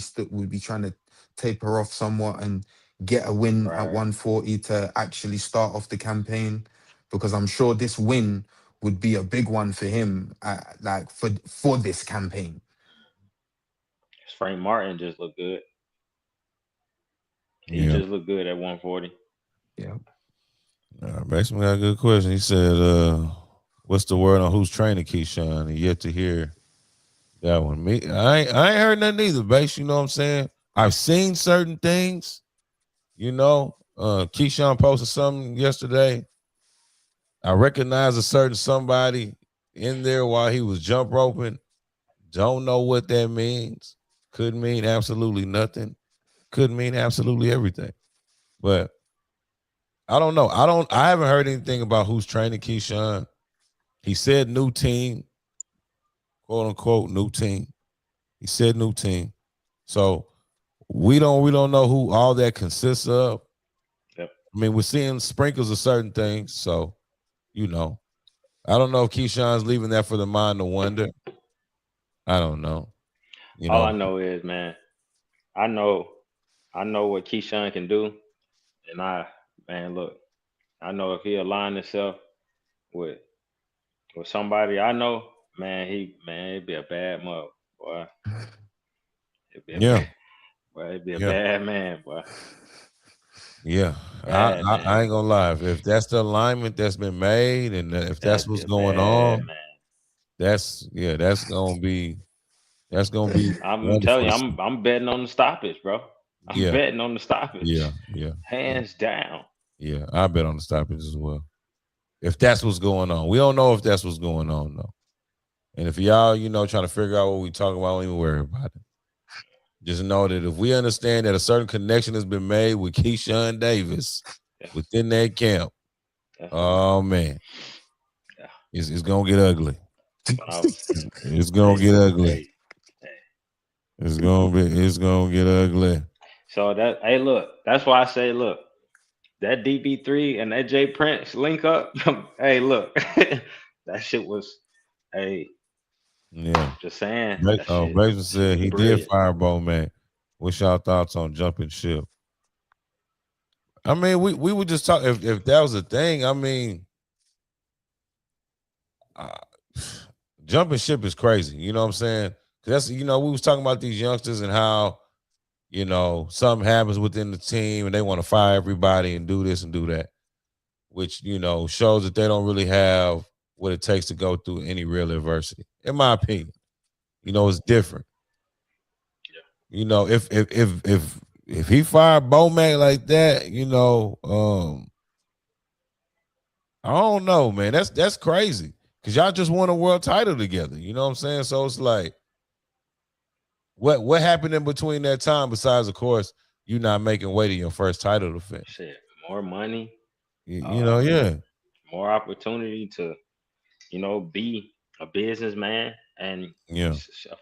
[SPEAKER 1] be trying to taper off somewhat and get a win at
[SPEAKER 3] Right.
[SPEAKER 1] 140 to actually start off the campaign? Because I'm sure this win would be a big one for him, like for this campaign.
[SPEAKER 3] Frank Martin just looked good. He
[SPEAKER 2] yeah.
[SPEAKER 3] just looked good at 140.
[SPEAKER 1] Yeah.
[SPEAKER 2] Basement got a good question. He said, what's the word on who's training Keyshawn? And yet to hear that one. I ain't heard nothing either, Base. You know what I'm saying? I've seen certain things, Keyshawn posted something yesterday. I recognized a certain somebody in there while he was jump roping. Don't know what that means. Could mean absolutely nothing. Could mean absolutely everything. But I don't know. I haven't heard anything about who's training Keyshawn. He said new team, quote unquote, new team. He said new team. So we don't know who all that consists of.
[SPEAKER 3] Yep.
[SPEAKER 2] I mean, we're seeing sprinkles of certain things. So, I don't know if Keyshawn's leaving that for the mind to wonder. I don't know.
[SPEAKER 3] All I know is, man, I know, I know what Keyshawn can do, and man, look, I know if he align himself with somebody I know, man, it'd be a bad mother, boy. It'd be a
[SPEAKER 2] Yeah.
[SPEAKER 3] bad, boy. It'd be a
[SPEAKER 2] Yeah.
[SPEAKER 3] bad man, boy.
[SPEAKER 2] Yeah,
[SPEAKER 3] Yeah,
[SPEAKER 2] I
[SPEAKER 3] man.
[SPEAKER 2] ain't gonna lie. If that's the alignment that's been made, and if that's what's
[SPEAKER 3] That's
[SPEAKER 2] going
[SPEAKER 3] bad,
[SPEAKER 2] on,
[SPEAKER 3] man.
[SPEAKER 2] that's gonna be
[SPEAKER 3] I'm telling
[SPEAKER 2] wonderful
[SPEAKER 3] you,
[SPEAKER 2] to see.
[SPEAKER 3] I'm betting on the stoppage, bro. I'm
[SPEAKER 2] Yeah,
[SPEAKER 3] betting on the stoppage,
[SPEAKER 2] yeah, yeah, yeah,
[SPEAKER 3] hands down.
[SPEAKER 2] yeah. I bet on the stoppage as well. If that's what's going on, we don't know if that's what's going on though. And if y'all, trying to figure out what we talking about, don't even worry about it. Just know that if we understand that a certain connection has been made with Keyshawn Davis
[SPEAKER 3] Yeah,
[SPEAKER 2] within that camp,
[SPEAKER 3] yeah,
[SPEAKER 2] oh man,
[SPEAKER 3] yeah.
[SPEAKER 2] it's gonna get ugly.
[SPEAKER 3] But I was,
[SPEAKER 2] It's gonna
[SPEAKER 3] hey,
[SPEAKER 2] get ugly.
[SPEAKER 3] hey, hey.
[SPEAKER 2] It's gonna get ugly.
[SPEAKER 3] So hey, look, that's why I say, look, that DB3 and that Jay Prince link up. Hey, look, that shit was, hey,
[SPEAKER 2] Yeah.
[SPEAKER 3] just saying, that
[SPEAKER 2] Basin
[SPEAKER 3] shit
[SPEAKER 2] said
[SPEAKER 3] was
[SPEAKER 2] he did
[SPEAKER 3] brilliant.
[SPEAKER 2] fire Bowman. What's y'all thoughts on jumping ship? I mean, we would just talk if that was a thing. I mean, uh, jumping ship is crazy. You know what I'm saying? 'Cause that's we was talking about these youngsters and how something happens within the team and they want to fire everybody and do this and do that, which shows that they don't really have what it takes to go through any real adversity. In my opinion, it's different. If he fired Bowman like that, I don't know, man. That's crazy. Cause y'all just won a world title together. You know what I'm saying? So it's like, what happened in between that time besides, of course, you not making weight in your first title defense?
[SPEAKER 3] Shit, more money,
[SPEAKER 2] Yeah.
[SPEAKER 3] more opportunity to, be a businessman, and
[SPEAKER 2] Yeah.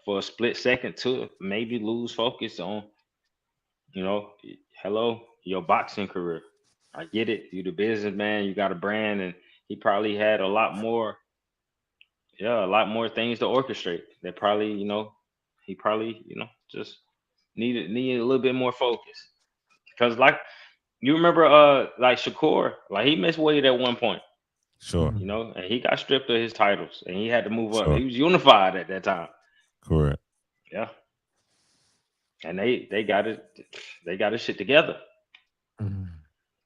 [SPEAKER 3] for a split second to maybe lose focus on, you know, hello, your boxing career. I get it. You the businessman, you got a brand, and he probably had a lot more, yeah, a lot more things to orchestrate. That probably, he probably, just needed a little bit more focus. Because like you remember, like Shakur, like he missed weight at one point,
[SPEAKER 2] Sure.
[SPEAKER 3] and he got stripped of his titles, and he had to move up.
[SPEAKER 2] Sure.
[SPEAKER 3] He was unified at that time.
[SPEAKER 2] Correct.
[SPEAKER 3] Yeah, and they got it. They got his shit together.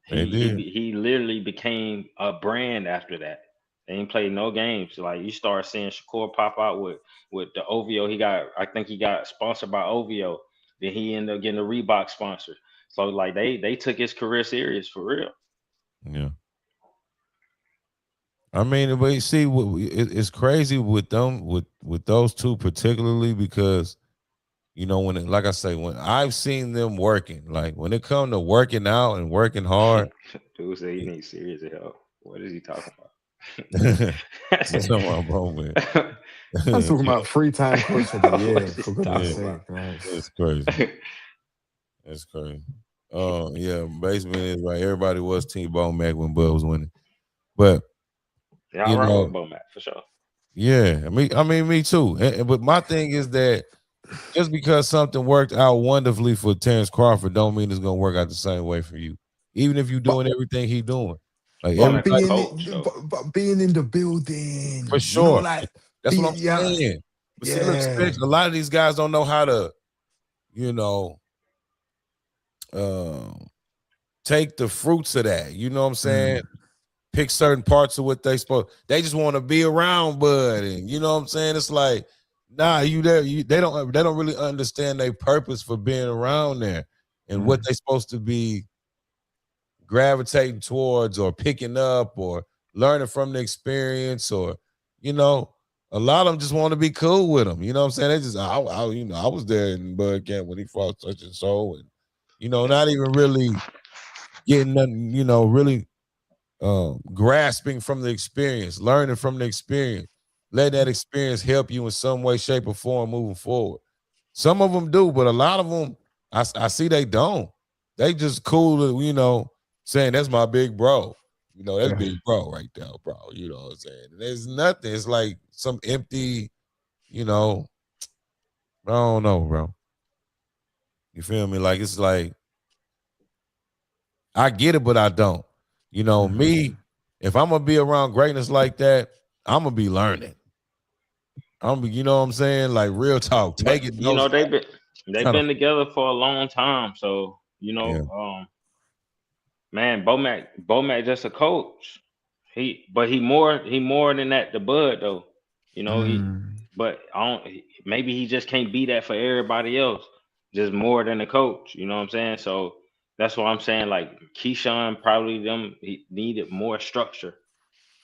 [SPEAKER 2] They did.
[SPEAKER 3] He literally became a brand after that. They ain't played no games. Like you start seeing Shakur pop out with the OVO. I think he got sponsored by OVO. Then he ended up getting a Reebok sponsor. So like they took his career serious for real.
[SPEAKER 2] Yeah. I mean, but you see, it's crazy with them, with those two particularly, because like I say, when I've seen them working, like when it come to working out and working hard,
[SPEAKER 3] Dude say he needs serious help. What is he talking
[SPEAKER 2] you
[SPEAKER 3] about?
[SPEAKER 2] talking about bro, man.
[SPEAKER 1] I'm talking
[SPEAKER 2] Yeah,
[SPEAKER 1] about 3-time coach of the
[SPEAKER 3] What
[SPEAKER 1] year,
[SPEAKER 3] is he
[SPEAKER 1] for goodness
[SPEAKER 2] yeah,
[SPEAKER 3] talking
[SPEAKER 1] sake.
[SPEAKER 3] about?
[SPEAKER 1] Like,
[SPEAKER 2] it's crazy. It's crazy. Yeah, basement is right. Everybody was Team Bone Mac when Bud was winning, but
[SPEAKER 3] Yeah, I
[SPEAKER 2] you
[SPEAKER 3] rock
[SPEAKER 2] know,
[SPEAKER 3] with Bomac for sure.
[SPEAKER 2] yeah, I mean, me too. But my thing is that just because something worked out wonderfully for Terrence Crawford, don't mean it's gonna work out the same way for you. Even if you're
[SPEAKER 1] but
[SPEAKER 2] doing everything he's doing, like
[SPEAKER 3] Bomac a
[SPEAKER 2] everybody,
[SPEAKER 3] coach though.
[SPEAKER 1] but being in the building,
[SPEAKER 2] for
[SPEAKER 1] you know,
[SPEAKER 2] sure.
[SPEAKER 1] like
[SPEAKER 2] That's what I'm
[SPEAKER 1] being, yeah,
[SPEAKER 2] saying. But see, look,
[SPEAKER 1] yeah.
[SPEAKER 2] a lot of these guys don't know how to, you know, um, take the fruits of that. You know what I'm saying? Pick certain parts of what they supposed. They just want to be around Bud, and you know what I'm saying. It's like, nah, you there. They don't really understand their purpose for being around there and what they supposed to be gravitating towards or picking up or learning from the experience, or a lot of them just want to be cool with them. You know what I'm saying? They just I was there in Bud Camp when he fought such and so, and not even really getting nothing, really grasping from the experience, learning from the experience, letting that experience help you in some way, shape, or form moving forward. Some of them do, but a lot of them, I see they don't. They just cool, saying that's my big bro. That's big bro right there, bro. You know what I'm saying? There's nothing. It's like some empty, I don't know, bro. You feel me? Like it's like I get it, but I don't. Me, if I'm gonna be around greatness like that, I'm gonna be learning. You know what I'm saying? Like real talk.
[SPEAKER 3] But
[SPEAKER 2] Take it those
[SPEAKER 3] they've
[SPEAKER 2] kind of
[SPEAKER 3] been together for a long time. So
[SPEAKER 2] yeah.
[SPEAKER 3] Man, Bomac just a coach. He more than that. The Bud though, you know. But I don't. Maybe he just can't be that for everybody else. Just more than a coach. You know what I'm saying? So that's what I'm saying. Like Keyshawn, probably them he needed more structure,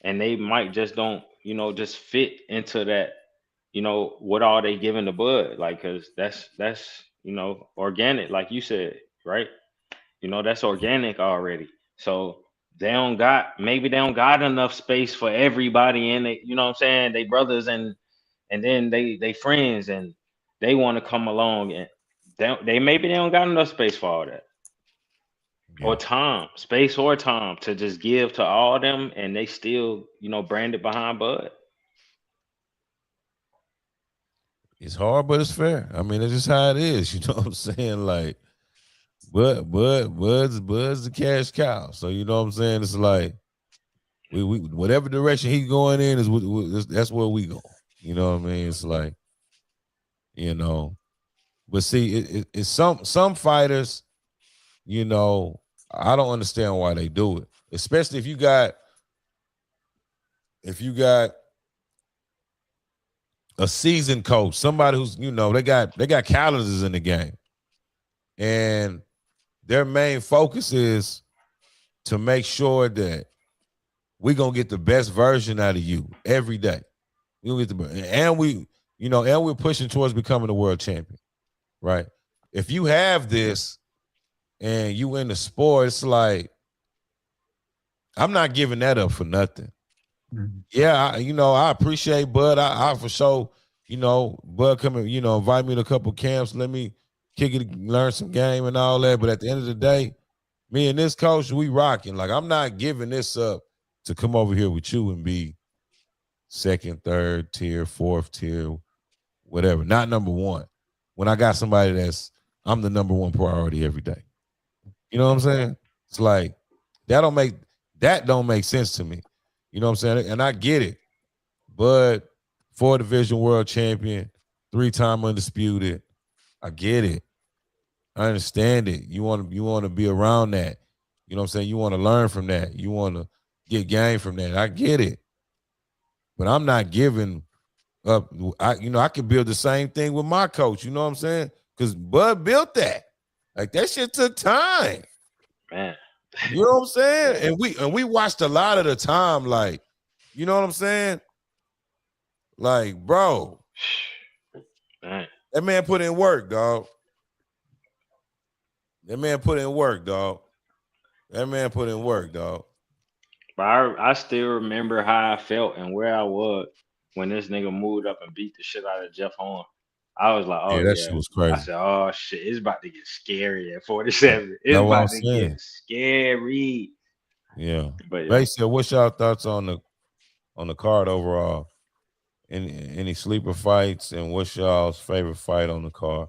[SPEAKER 3] and they might just don't. You know, just fit into that. You know what all they giving the Bud? Like, cause that's organic, like you said, right? That's organic already. So maybe they don't got enough space for everybody in it. You know what I'm saying? They brothers and then they friends and they want to come along and they don't got enough space for all that.
[SPEAKER 2] Yeah.
[SPEAKER 3] Or space or time to just give to all of them and they still, branded behind Bud.
[SPEAKER 2] It's hard, but it's fair. I mean, it's just how it is. You know what I'm saying? Like, Bud's the cash cow. So you know what I'm saying? It's like we whatever direction he's going in that's where we go. You know what I mean? It's like, but see, it's some fighters, I don't understand why they do it, especially if you got a seasoned coach, somebody who's they got calendars in the game, and their main focus is to make sure that we're gonna get the best version out of you every day. We get and we're pushing towards becoming a world champion, right? If you have this and you in the sport, it's like I'm not giving that up for nothing. Yeah, I appreciate Bud. I for sure, Bud coming, invite me to a couple camps, let me kick it, learn some game and all that. But at the end of the day, me and this coach, we rocking. Like, I'm not giving this up to come over here with you and be second, third tier, fourth tier, whatever. Not number one. When I got somebody I'm the number one priority every day. You know what I'm saying? It's like that don't make sense to me. You know what I'm saying? And I get it. But 4-division world champion, 3-time undisputed. I get it. I understand it. You want to be around that. You know what I'm saying? You want to learn from that. You want to get game from that. I get it. But I'm not giving up. I could build the same thing with my coach. You know what I'm saying? Because Bud built that. Like, that shit took time.
[SPEAKER 3] Man.
[SPEAKER 2] You know what I'm saying? And we watched a lot of the time, like, you know what I'm saying? Like, bro,
[SPEAKER 3] Man.
[SPEAKER 2] that man put in work, dog. That man put in work, dog.
[SPEAKER 3] But I still remember how I felt and where I was when this nigga moved up and beat the shit out of Jeff Horn. I was like, oh
[SPEAKER 2] Yeah, that
[SPEAKER 3] yeah.
[SPEAKER 2] shit was
[SPEAKER 3] I
[SPEAKER 2] crazy.
[SPEAKER 3] said, oh shit, it's about to get scary at 47. It's
[SPEAKER 2] That's what I'm
[SPEAKER 3] about to
[SPEAKER 2] saying.
[SPEAKER 3] get scary.
[SPEAKER 2] Yeah.
[SPEAKER 3] But yeah.
[SPEAKER 2] Basically, what's y'all thoughts on the card overall? Any sleeper fights, and what's y'all's favorite fight on the card?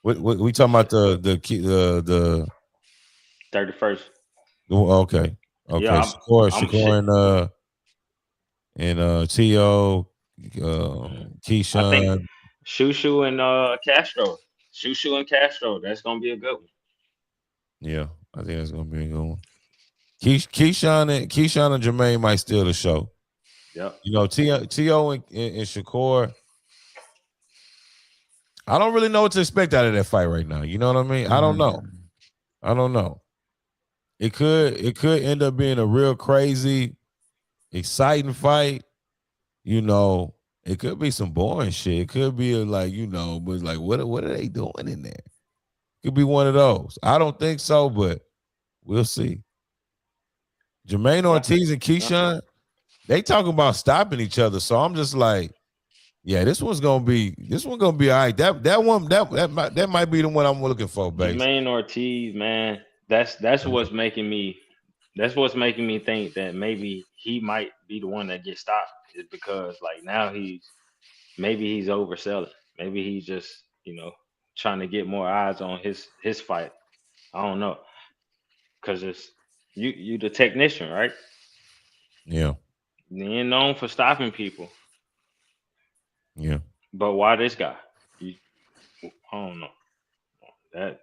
[SPEAKER 2] We talking about the
[SPEAKER 3] 31st.
[SPEAKER 2] okay.
[SPEAKER 3] Yeah, I'm shit.
[SPEAKER 2] Shakur and T.O.
[SPEAKER 3] I think
[SPEAKER 2] Keyshawn.
[SPEAKER 3] Shushu and Castro. Shushu and Castro. That's gonna be a good one.
[SPEAKER 2] Yeah, I think that's gonna be a good one. Keyshawn and Jermaine might steal the show.
[SPEAKER 3] Yep.
[SPEAKER 2] T.O. and Shakur. I don't really know what to expect out of that fight right now. You know what I mean? I don't know. It could end up being a real crazy, exciting fight. It could be some boring shit. It could be but it's like, what are they doing in there? Could be one of those. I don't think so, but we'll see. Jermaine Ortiz and Keyshawn, they talking about stopping each other. So I'm just like, yeah, this one's gonna be all right. That might be the one I'm looking for, baby.
[SPEAKER 3] Jermaine Ortiz, man, that's what's making me think that maybe he might be the one that gets stopped, is because like now he's overselling. Maybe he's just trying to get more eyes on his fight. I don't know, because it's you the technician, right?
[SPEAKER 2] Yeah.
[SPEAKER 3] You ain't known for stopping people,
[SPEAKER 2] Yeah.
[SPEAKER 3] but why this guy? I don't know that.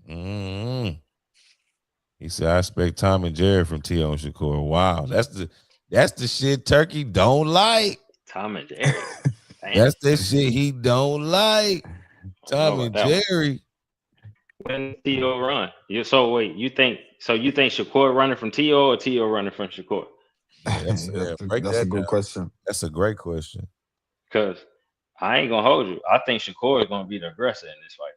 [SPEAKER 2] Mm-hmm. He said, I expect Tom and Jerry from T.O. and Shakur. Wow. That's the shit Turkey don't like.
[SPEAKER 3] Tom and Jerry. Damn.
[SPEAKER 2] That's the shit he don't like. Tom and Jerry.
[SPEAKER 3] When T.O. run? So wait, you think Shakur running from T.O. or T.O. running from Shakur?
[SPEAKER 1] That's a good question.
[SPEAKER 2] That's a great question.
[SPEAKER 3] Because I ain't gonna hold you. I think Shakur is gonna be the aggressor in this fight.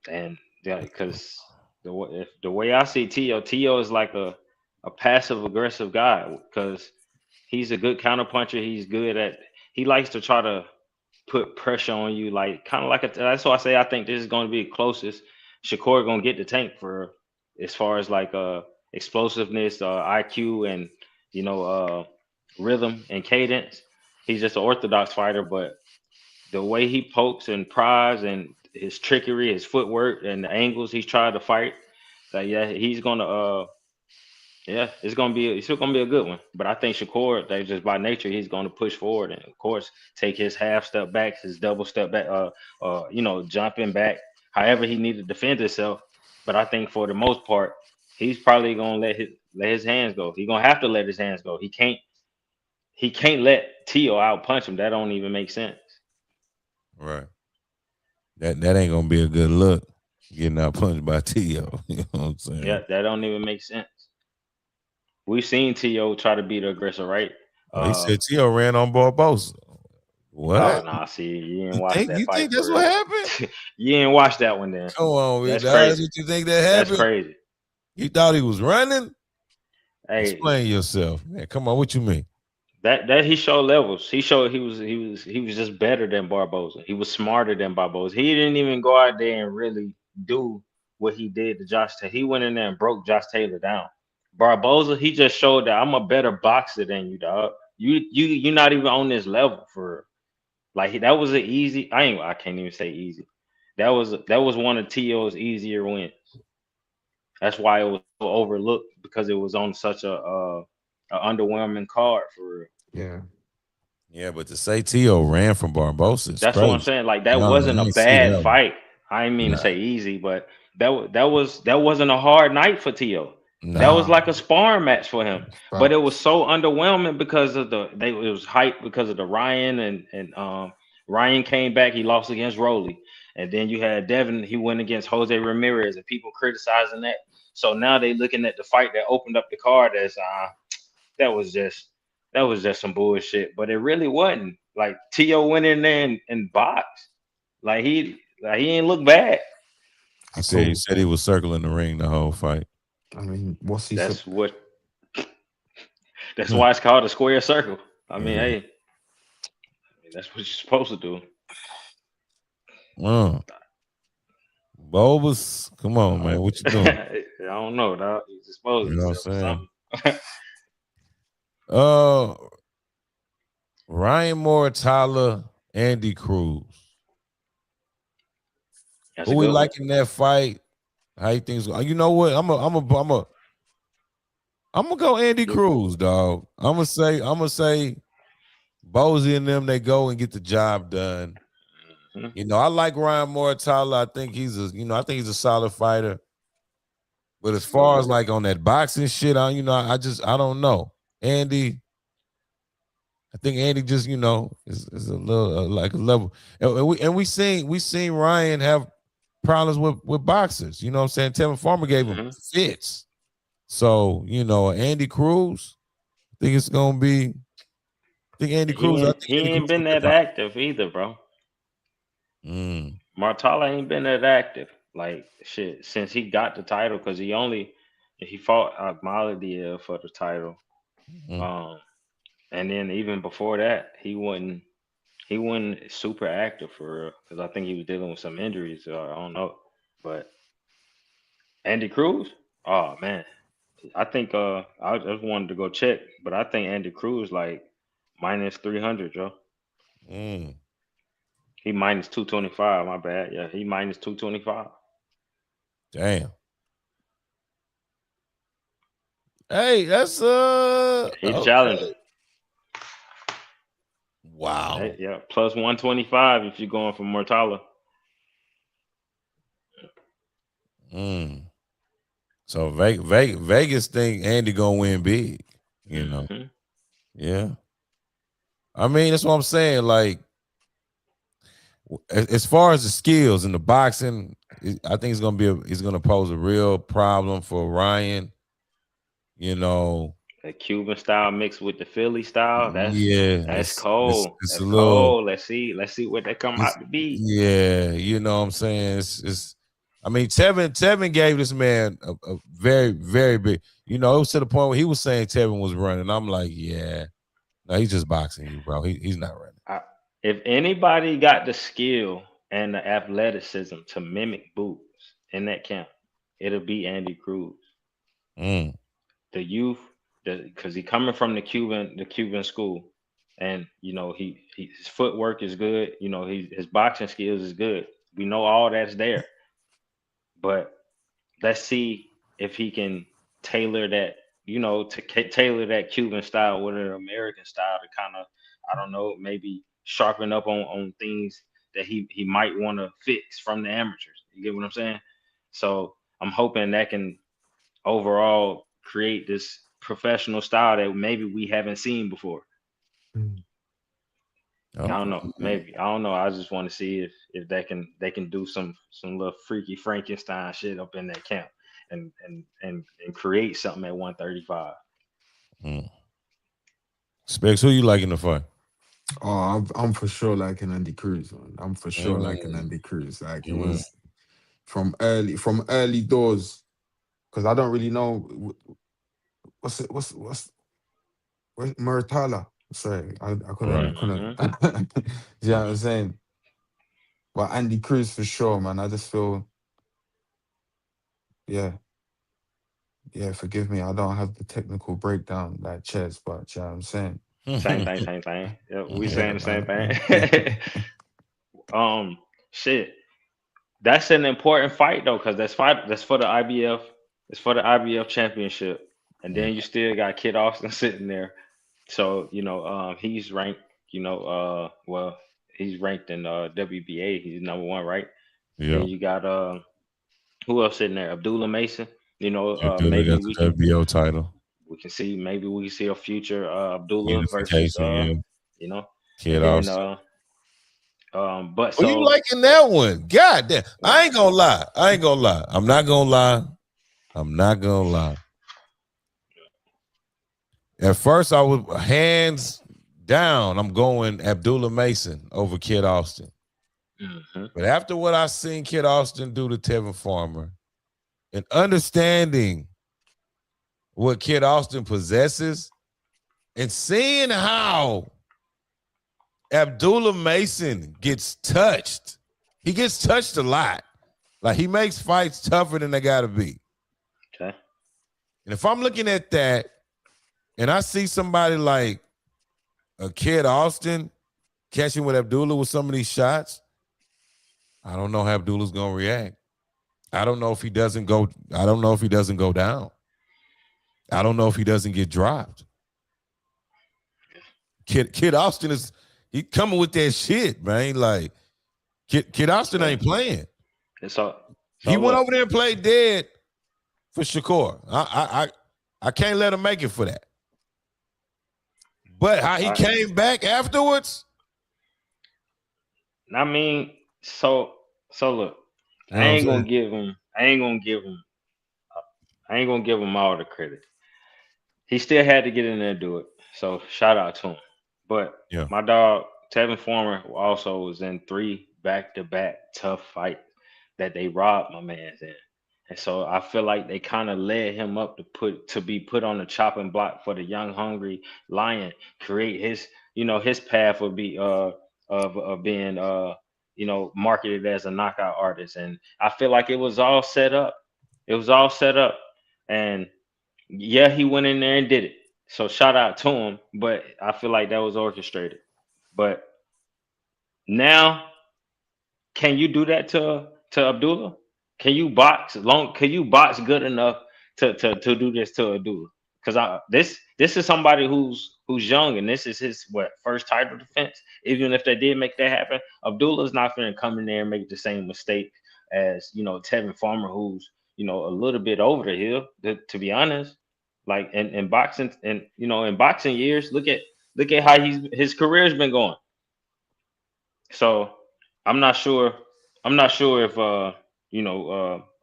[SPEAKER 3] And yeah, because the way I see T.O. is like a passive aggressive guy because he's a good counter puncher. He likes to try to put pressure on you, like kind of like that's why I say I think this is going to be the closest Shakur gonna get the tank for as far as like explosiveness, IQ, and rhythm and cadence. He's just an orthodox fighter, but the way he pokes and pries and his trickery, his footwork, and the angles he's trying to fight, he's gonna it's still gonna be a good one. But I think Shakur, that just by nature, he's gonna push forward and of course take his half step back, his double step back, jumping back, however he needs to defend himself. But I think for the most part, he's probably gonna let his hands go. He's gonna have to let his hands go. He can't let T.O. out punch him. That don't even make sense.
[SPEAKER 2] Right. That ain't gonna be a good look. Getting out punched by T.O. You know what I'm saying?
[SPEAKER 3] Yeah, that don't even make sense. We've seen T.O. try to be the aggressor, right?
[SPEAKER 2] He said T.O. ran on Barbosa. What?
[SPEAKER 3] Oh, nah, see, you didn't watch that fight.
[SPEAKER 2] You think that's what happened?
[SPEAKER 3] You didn't watch that one then.
[SPEAKER 2] Come on,
[SPEAKER 3] that's
[SPEAKER 2] crazy. What you think that happened?
[SPEAKER 3] That's crazy.
[SPEAKER 2] He thought he was running?
[SPEAKER 3] Hey,
[SPEAKER 2] explain yourself, man. Come on, what you mean?
[SPEAKER 3] That he showed levels. He showed he was just better than Barbosa. He was smarter than Barbosa. He didn't even go out there and really do what he did to Josh Taylor. He went in there and broke Josh Taylor down. Barbosa, he just showed that I'm a better boxer than you, dog. You're not even on this level for like that was an easy. I can't even say easy. That was one of T.O.'s easier wins. That's why it was so overlooked because it was on such a underwhelming card for real.
[SPEAKER 1] Yeah.
[SPEAKER 2] Yeah, but to say T.O. ran from Barbosa,
[SPEAKER 3] that's
[SPEAKER 2] crazy.
[SPEAKER 3] what I'm saying. Like that wasn't a bad fight. I didn't mean to say easy, but that wasn't a hard night for T.O. That was like a sparring match for him. But it was so underwhelming because of it was hype because of the Ryan and Ryan came back. He lost against Rolly, and then you had Devin. He went against Jose Ramirez, and people criticizing that. So now they looking at the fight that opened up the card as that was just some bullshit. But it really wasn't. Like T.O. went in there and boxed. Like he didn't look bad.
[SPEAKER 2] He said he was circling the ring the whole fight.
[SPEAKER 1] I mean, what's he?
[SPEAKER 3] That's why it's called a square circle. I mean, hey, that's what you're supposed to do.
[SPEAKER 2] Bobas, come on, man. What you doing?
[SPEAKER 3] I don't know, dog. You're supposed to.
[SPEAKER 2] You know what I'm saying? Ryan Muratalla, Andy Cruz. Who we liking that fight? How you think? You know what? I'm gonna go Andy Cruz, dog. I'm gonna say Bozy and them, they go and get the job done. Mm-hmm. You know, I like Ryan Muratalla. I think he's a solid fighter. But as far as like on that boxing shit, I don't know. Andy, I think Andy just, is a little like a level. And we seen Ryan have problems with boxers. You know what I'm saying? Tevin Farmer gave him fits. So, Andy Cruz, I think it's gonna be. I think Andy Cruz.
[SPEAKER 3] He ain't been that active either, bro. Muratalla ain't been that active. Like shit since he got the title because he fought Agmaladiel for the title. And then even before that, he wasn't super active for real because I think he was dealing with some injuries. So I don't know, but Andy Cruz, oh man, I think I just wanted to go check, but I think Andy Cruz like minus 300, Joe. He minus 225. My bad. Yeah, he minus 225.
[SPEAKER 2] Damn. Hey, that's
[SPEAKER 3] he's challenging.
[SPEAKER 2] Wow.
[SPEAKER 3] Hey, yeah, plus 125 if you're going for Muratalla.
[SPEAKER 2] So Vegas think Andy gonna win big. You know, yeah. I mean, that's what I'm saying. Like, as far as the skills and the boxing, I think it's gonna pose a real problem for Ryan. You know,
[SPEAKER 3] The Cuban style mixed with the Philly style.
[SPEAKER 2] yeah,
[SPEAKER 3] That's
[SPEAKER 2] it's
[SPEAKER 3] cold.
[SPEAKER 2] it's a
[SPEAKER 3] That's
[SPEAKER 2] little,
[SPEAKER 3] cold. Let's see what they come
[SPEAKER 2] it's,
[SPEAKER 3] out to be.
[SPEAKER 2] yeah, you know what I'm saying. It's I mean, Tevin gave this man a very, very big. You know, it was to the point where he was saying Tevin was running. I'm like, yeah, no, he's just boxing you, bro. He's not running.
[SPEAKER 3] I, if anybody got the skill and the athleticism to mimic Boots in that camp, it'll be Andy Cruz.
[SPEAKER 2] Mm,
[SPEAKER 3] The youth, because he coming from the Cuban school, and his footwork is good. His boxing skills is good. We know all that's there, but let's see if he can tailor that, tailor that Cuban style with an American style to kind of, I don't know, maybe sharpen up on things that he might want to fix from the amateurs. You get what I'm saying? So I'm hoping that can overall create this professional style that maybe we haven't seen before.
[SPEAKER 1] Mm.
[SPEAKER 3] I don't know.
[SPEAKER 2] okay.
[SPEAKER 3] Maybe I don't know. I just want to see if they can do some little freaky Frankenstein shit up in that camp and create something at 135.
[SPEAKER 2] Mm. Specs, who you like in the fight?
[SPEAKER 1] Oh, I'm for sure liking Andy Cruz, man. I'm for sure liking
[SPEAKER 2] Mm,
[SPEAKER 1] Andy Cruz. Like it
[SPEAKER 2] mm,
[SPEAKER 1] was from early doors, because I don't really know what's it what's Muratalla. Sorry, I couldn't I
[SPEAKER 2] right.
[SPEAKER 1] couldn't.
[SPEAKER 3] Hmm.
[SPEAKER 1] Do you know what I'm saying? But Andy Cruz for sure, man. I just feel, yeah, yeah. Forgive me, I don't have the technical breakdown like chess, but you know what I'm saying.
[SPEAKER 3] Same thing, same thing. Yeah, we
[SPEAKER 1] Yeah,
[SPEAKER 3] saying the same
[SPEAKER 1] man.
[SPEAKER 3] thing. um, shit. That's an important fight though, because that's for the IBF. It's for the IBF championship, and then you still got Kid Austin sitting there. So he's ranked. Well, he's ranked in WBA. He's number one, right? Then
[SPEAKER 2] Yeah.
[SPEAKER 3] you got who else sitting there? Abdullah Mason.
[SPEAKER 2] Abdullah
[SPEAKER 3] Maybe
[SPEAKER 2] got the WBO title.
[SPEAKER 3] we can see a future Abdullah versus
[SPEAKER 2] Unification, yeah.
[SPEAKER 3] you know,
[SPEAKER 2] Kid
[SPEAKER 3] and then
[SPEAKER 2] Austin.
[SPEAKER 3] but
[SPEAKER 2] Who you
[SPEAKER 3] so
[SPEAKER 2] liking that one? God damn. I ain't gonna lie. I'm not gonna lie. I'm not gonna lie. At first, I was hands down. I'm going Abdullah Mason over Kid Austin.
[SPEAKER 3] mhm.
[SPEAKER 2] But after what I seen Kid Austin do to Tevin Farmer and understanding what Kid Austin possesses and seeing how Abdullah Mason gets touched, he gets touched a lot. Like he makes fights tougher than they gotta be.
[SPEAKER 3] Okay.
[SPEAKER 2] And if I'm looking at that and I see somebody like a Kid Austin catching with Abdullah with some of these shots, I don't know how Abdullah's gonna react. I don't know if he doesn't go. I don't know if he doesn't go down. I don't know if he doesn't get dropped. Kid Austin is he coming with that shit, man. Like Kid Austin
[SPEAKER 3] Yeah.
[SPEAKER 2] ain't playing.
[SPEAKER 3] And so
[SPEAKER 2] He
[SPEAKER 3] so
[SPEAKER 2] went
[SPEAKER 3] look,
[SPEAKER 2] over there and played dead for Shakur. I can't let him make it for that. But how he
[SPEAKER 3] I
[SPEAKER 2] came back afterwards,
[SPEAKER 3] I mean, so look,
[SPEAKER 2] you know what I'm saying?
[SPEAKER 3] I ain't gonna give him all the credit. He still had to get in there and do it. So shout out to him. But
[SPEAKER 2] Yeah.
[SPEAKER 3] my dog Tevin Former also was in 3 back-to-back tough fights that they robbed my man's in. And so I feel like they kind of led him up to be put on the chopping block for the young hungry lion, create his path of being marketed as a knockout artist. And I feel like it was all set up. It was all set up. And yeah, he went in there and did it. So shout out to him, but I feel like that was orchestrated. But now, can you do that to Abdullah? Can you box good enough to do this to Abdullah? Because this is somebody who's young, and this is his first title defense. Even if they did make that happen, Abdullah's not going to come in there and make the same mistake as Tevin Farmer, who's a little bit over the hill. To be honest, like in boxing, and in boxing years, look at how his career's been going. So I'm not sure. I'm not sure if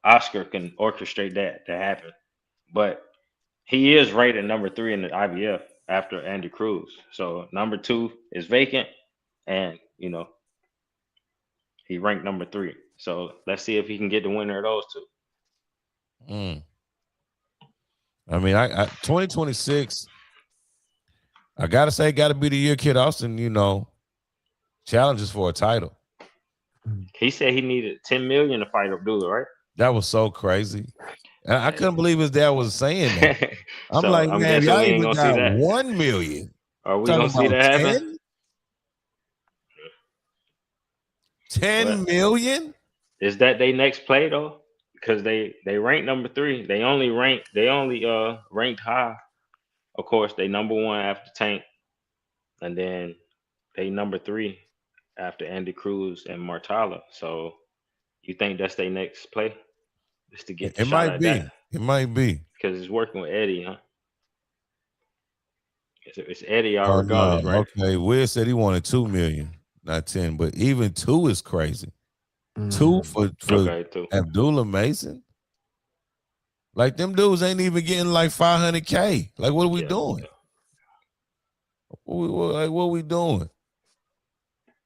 [SPEAKER 3] Oscar can orchestrate that to happen, but he is rated number three in the IBF after Andy Cruz. So number two is vacant, and he ranked number three. So let's see if he can get the winner of those two.
[SPEAKER 2] I mean, I 2026. I gotta say, gotta be the year Kid Austin, challenges for a title.
[SPEAKER 3] He said he needed 10 million to fight Abdullah, right?
[SPEAKER 2] That was so crazy. And I couldn't believe his dad was saying that. I'm
[SPEAKER 3] So
[SPEAKER 2] like,
[SPEAKER 3] I'm
[SPEAKER 2] man,
[SPEAKER 3] guessing
[SPEAKER 2] y'all
[SPEAKER 3] we ain't
[SPEAKER 2] even
[SPEAKER 3] gonna see
[SPEAKER 2] got
[SPEAKER 3] that.
[SPEAKER 2] 1 million.
[SPEAKER 3] Are we
[SPEAKER 2] Talking
[SPEAKER 3] gonna see
[SPEAKER 2] about
[SPEAKER 3] that
[SPEAKER 2] 10?
[SPEAKER 3] happen?
[SPEAKER 2] 10 million?
[SPEAKER 3] Is that they next play though? Because they ranked number three. They only ranked high. Of course, they number one after Tank, and then they number three after Andy Cruz and Muratalla. So you think that's their next play? Just to get the
[SPEAKER 2] It
[SPEAKER 3] shot
[SPEAKER 2] might
[SPEAKER 3] at
[SPEAKER 2] be.
[SPEAKER 3] that?
[SPEAKER 2] It might be.
[SPEAKER 3] Because it's working with Eddie, huh? It's Eddie
[SPEAKER 2] Oh
[SPEAKER 3] regardless,
[SPEAKER 2] no.
[SPEAKER 3] right?
[SPEAKER 2] Okay. Will said he wanted 2 million, not 10, but even 2 is crazy. 2
[SPEAKER 1] Mm.
[SPEAKER 2] for
[SPEAKER 3] Okay, too.
[SPEAKER 2] Abdullah Mason. Like them dudes ain't even getting like 500K. Like what are we
[SPEAKER 3] Yeah.
[SPEAKER 2] doing? What we doing?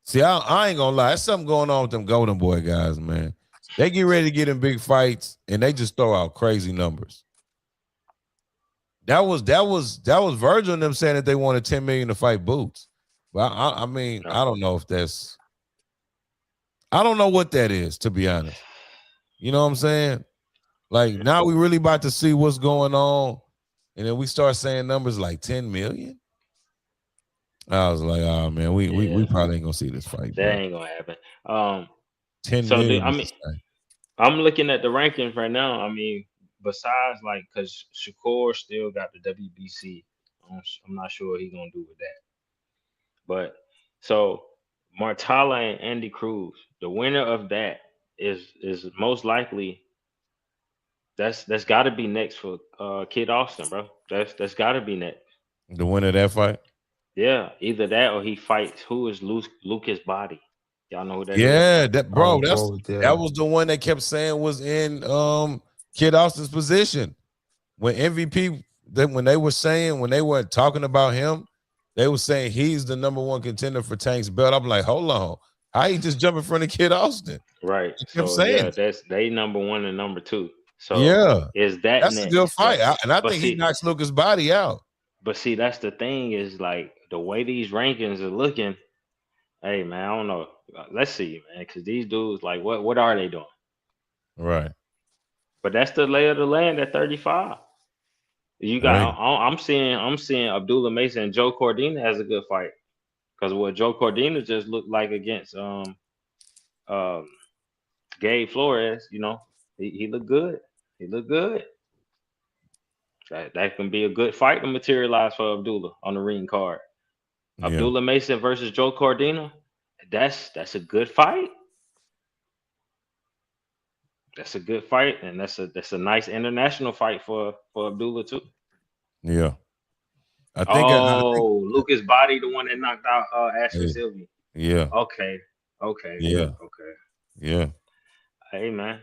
[SPEAKER 2] See, I ain't gonna lie. There's something going on with them Golden Boy guys, man. They get ready to get in big fights and they just throw out crazy numbers. That was Virgil and them saying that they wanted 10 million to fight Boots. But I mean, I don't know if that's. I don't know what that is, to be honest. You know what I'm saying? Like now we really about to see what's going on, and then we start saying numbers like 10 million. I was like, oh man, we probably ain't gonna see this fight,
[SPEAKER 3] That
[SPEAKER 2] bro.
[SPEAKER 3] ain't gonna happen.
[SPEAKER 2] 10
[SPEAKER 3] So
[SPEAKER 2] million.
[SPEAKER 3] I mean, I'm looking at the rankings right now. I mean, besides because Shakur still got the WBC. I'm not sure what he's gonna do with that. But so Martala and Andy Cruz, the winner of that is most likely that's got to be next for Kid Austin, bro. That's got to be next.
[SPEAKER 2] The winner of that fight.
[SPEAKER 3] Yeah, either that or he fights who is Lucas Body. Y'all know who that is?
[SPEAKER 2] Yeah, that bro,
[SPEAKER 1] Oh, bro,
[SPEAKER 2] that was the one that kept saying was in Kid Austin's position. When MVP, when they were talking about him, they were saying he's the number one contender for Tank's belt. I'm like, hold on. How he just jump in front of Kid Austin?
[SPEAKER 3] Right.
[SPEAKER 2] He kept
[SPEAKER 3] So
[SPEAKER 2] saying
[SPEAKER 3] yeah, that's they number one and number two. So
[SPEAKER 2] yeah,
[SPEAKER 3] is that
[SPEAKER 2] that's a good
[SPEAKER 3] next?
[SPEAKER 2] fight. And I
[SPEAKER 3] But
[SPEAKER 2] think he
[SPEAKER 3] see,
[SPEAKER 2] knocks Lucas Body out.
[SPEAKER 3] but see, that's the thing is like the way these rankings are looking. Hey man, I don't know. Let's see, man, because these dudes like what are they doing?
[SPEAKER 2] Right.
[SPEAKER 3] But that's the lay of the land at 35. You got.
[SPEAKER 2] Right.
[SPEAKER 3] I'm seeing Abdullah Mason and Joe Cordina has a good fight because what Joe Cordina just looked like against um Gabe Flores, he looked good. He looked good. That can be a good fight to materialize for Abdullah on the ring card.
[SPEAKER 2] Yeah.
[SPEAKER 3] Abdullah Mason versus Joe Cordina. That's a good fight. That's a good fight, and that's a nice international fight for Abdullah too.
[SPEAKER 2] Yeah. I think
[SPEAKER 3] Lucas Body, the one that knocked out Ashley
[SPEAKER 2] yeah.
[SPEAKER 3] Sylvia.
[SPEAKER 2] Yeah.
[SPEAKER 3] Okay.
[SPEAKER 2] Yeah.
[SPEAKER 3] Okay.
[SPEAKER 2] Yeah.
[SPEAKER 3] Hey man,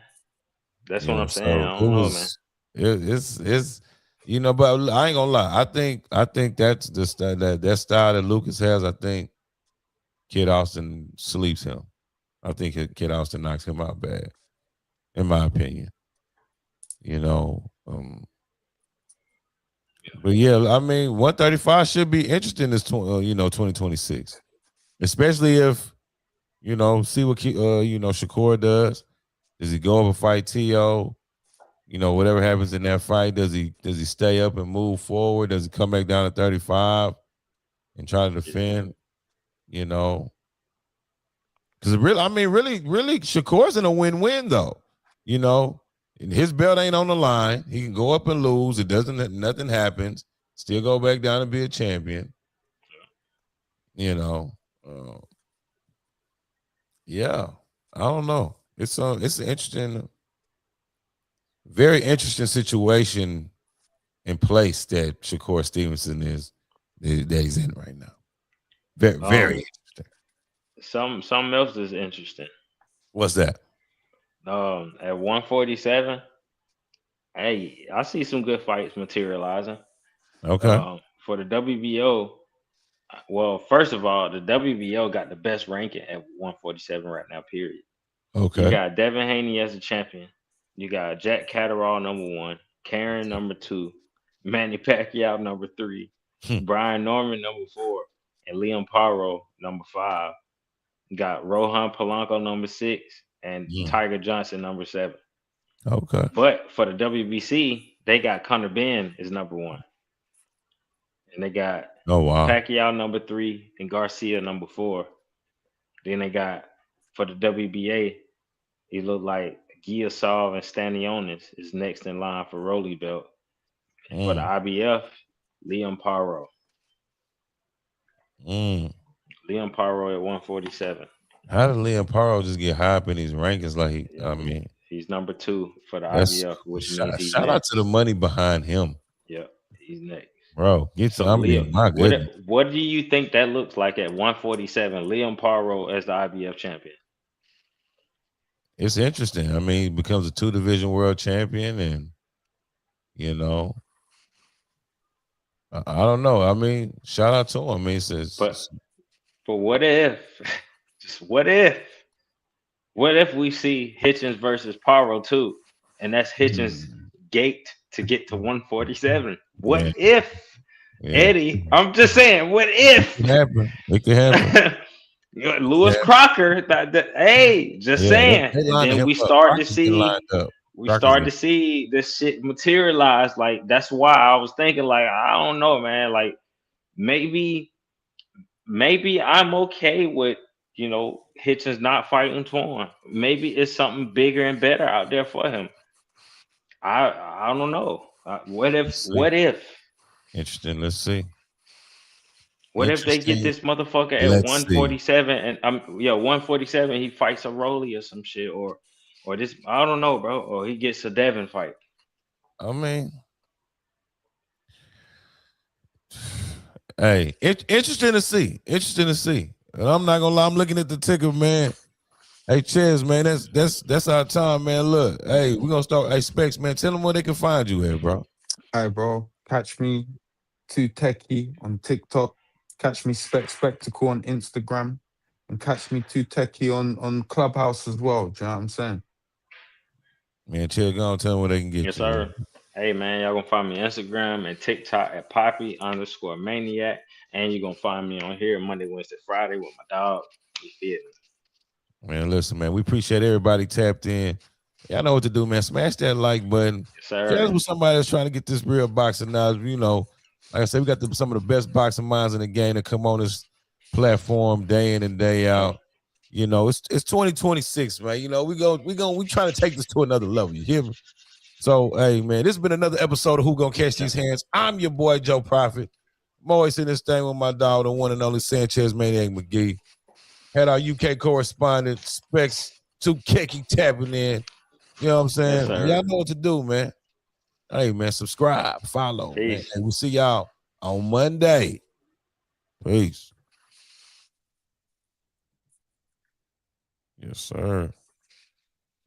[SPEAKER 3] that's what
[SPEAKER 2] Yeah.
[SPEAKER 3] I'm saying.
[SPEAKER 2] So
[SPEAKER 3] I
[SPEAKER 2] it
[SPEAKER 3] don't know, man.
[SPEAKER 2] was it's but I ain't gonna lie. I think that's the style that style that Lucas has. I think Kid Austin sleeps him. I think Kid Austin knocks him out bad, in my opinion. You know, but yeah, I mean, 135 should be interesting this 2026, especially if see what Shakur does. Does he go over fight T.O.? Whatever happens in that fight, does he stay up and move forward? Does he come back down to 35 and try to defend? Because really, Shakur's in a win-win though. His belt ain't on the line. He can go up and lose. Nothing happens. Still go back down and be a champion. Yeah, I don't know. It's an interesting. very interesting situation in place that Shakur Stevenson that he's in right now. Very, very interesting.
[SPEAKER 3] Something else is interesting.
[SPEAKER 2] What's that?
[SPEAKER 3] At 147, hey, I see some good fights materializing.
[SPEAKER 2] Okay.
[SPEAKER 3] For the WBO, well, first of all, the WBO got the best ranking at 147 right now, period.
[SPEAKER 2] Okay.
[SPEAKER 3] You got Devin Haney as a champion. You got Jack Catterall number 1, Karen number 2, Manny Pacquiao number 3, Brian Norman number 4, and Liam Paro number 5. You got Rohan Polanco number 6 and Tiger Johnson number 7.
[SPEAKER 2] Okay.
[SPEAKER 3] But for the WBC, they got Conor Benn is number 1. And they got Pacquiao number 3 and Garcia number 4. Then they got for the WBA, he looked like Giasov and Stanionis is next in line for Rolly belt. For the IBF, Liam Paro. Liam Paro at 147.
[SPEAKER 2] How did Liam Paro just get high up in these rankings? Like, I mean,
[SPEAKER 3] he's number 2 for the IBF, which means he's
[SPEAKER 2] shout
[SPEAKER 3] next.
[SPEAKER 2] out to the money behind him.
[SPEAKER 3] Yeah, he's next.
[SPEAKER 2] Bro, my goodness.
[SPEAKER 3] What do you think that looks like at 147? Liam Paro as the IBF champion.
[SPEAKER 2] It's interesting. I mean, he becomes a 2-division world champion, and I don't know. I mean, shout out to him. I mean,
[SPEAKER 3] but what if? Just what if? What if we see Hitchins versus Paro too, and that's Hitchins' gate to get to 147? What if? Eddie, I'm just saying, what if?
[SPEAKER 2] It could happen.
[SPEAKER 3] Lewis Crocker, saying. And then we start to see this shit materialize. Like, that's why I was thinking, like, I don't know, man. Like, maybe I'm okay with, Hitchins not fighting Torn. Maybe it's something bigger and better out there for him. I don't know. What if?
[SPEAKER 2] Interesting. Let's see.
[SPEAKER 3] What if they get this motherfucker at 147 and 147 he fights a Rolly or some shit or this, I don't know, bro, or he gets a Devin fight.
[SPEAKER 2] I mean, hey, interesting to see. And I'm not gonna lie, I'm looking at the ticker, man. Hey, Chaz, man, that's our time, man. Look, hey, we're gonna start. Hey, Specs, man, tell them where they can find you at, bro.
[SPEAKER 1] Hey, bro, catch me Too Techie on TikTok. Catch me Spectacle on Instagram, and catch me Too Techie on Clubhouse as well. Do you know what I'm saying?
[SPEAKER 2] Man, chill, go on, tell them where they can get you.
[SPEAKER 3] Yes, sir. Man. Hey, man, y'all gonna find me on Instagram and TikTok at Poppy_Maniac, and you're gonna find me on here Monday, Wednesday, Friday with my dog. You feel me?
[SPEAKER 2] Man, listen, man, we appreciate everybody tapped in. Y'all know what to do, man. Smash that like button.
[SPEAKER 3] Yes, sir.
[SPEAKER 2] Share with somebody that's trying to get this real boxing knowledge. Like I said, we got some of the best boxing minds in the game that come on this platform day in and day out. It's 2026, man. We trying to take this to another level. You hear me? So, hey, man, this has been another episode of Who Gonna Catch These Hands. I'm your boy Joe Prophet. I'm always in this thing with my dog, the one and only Sanchez Maniac McGee. Had our UK correspondent Specs Too Techie tapping in. You know what I'm saying?
[SPEAKER 3] Yes,
[SPEAKER 2] y'all know what to do, man. Hey, man, subscribe, follow. Man. And we'll see y'all on Monday. Peace. Yes, sir.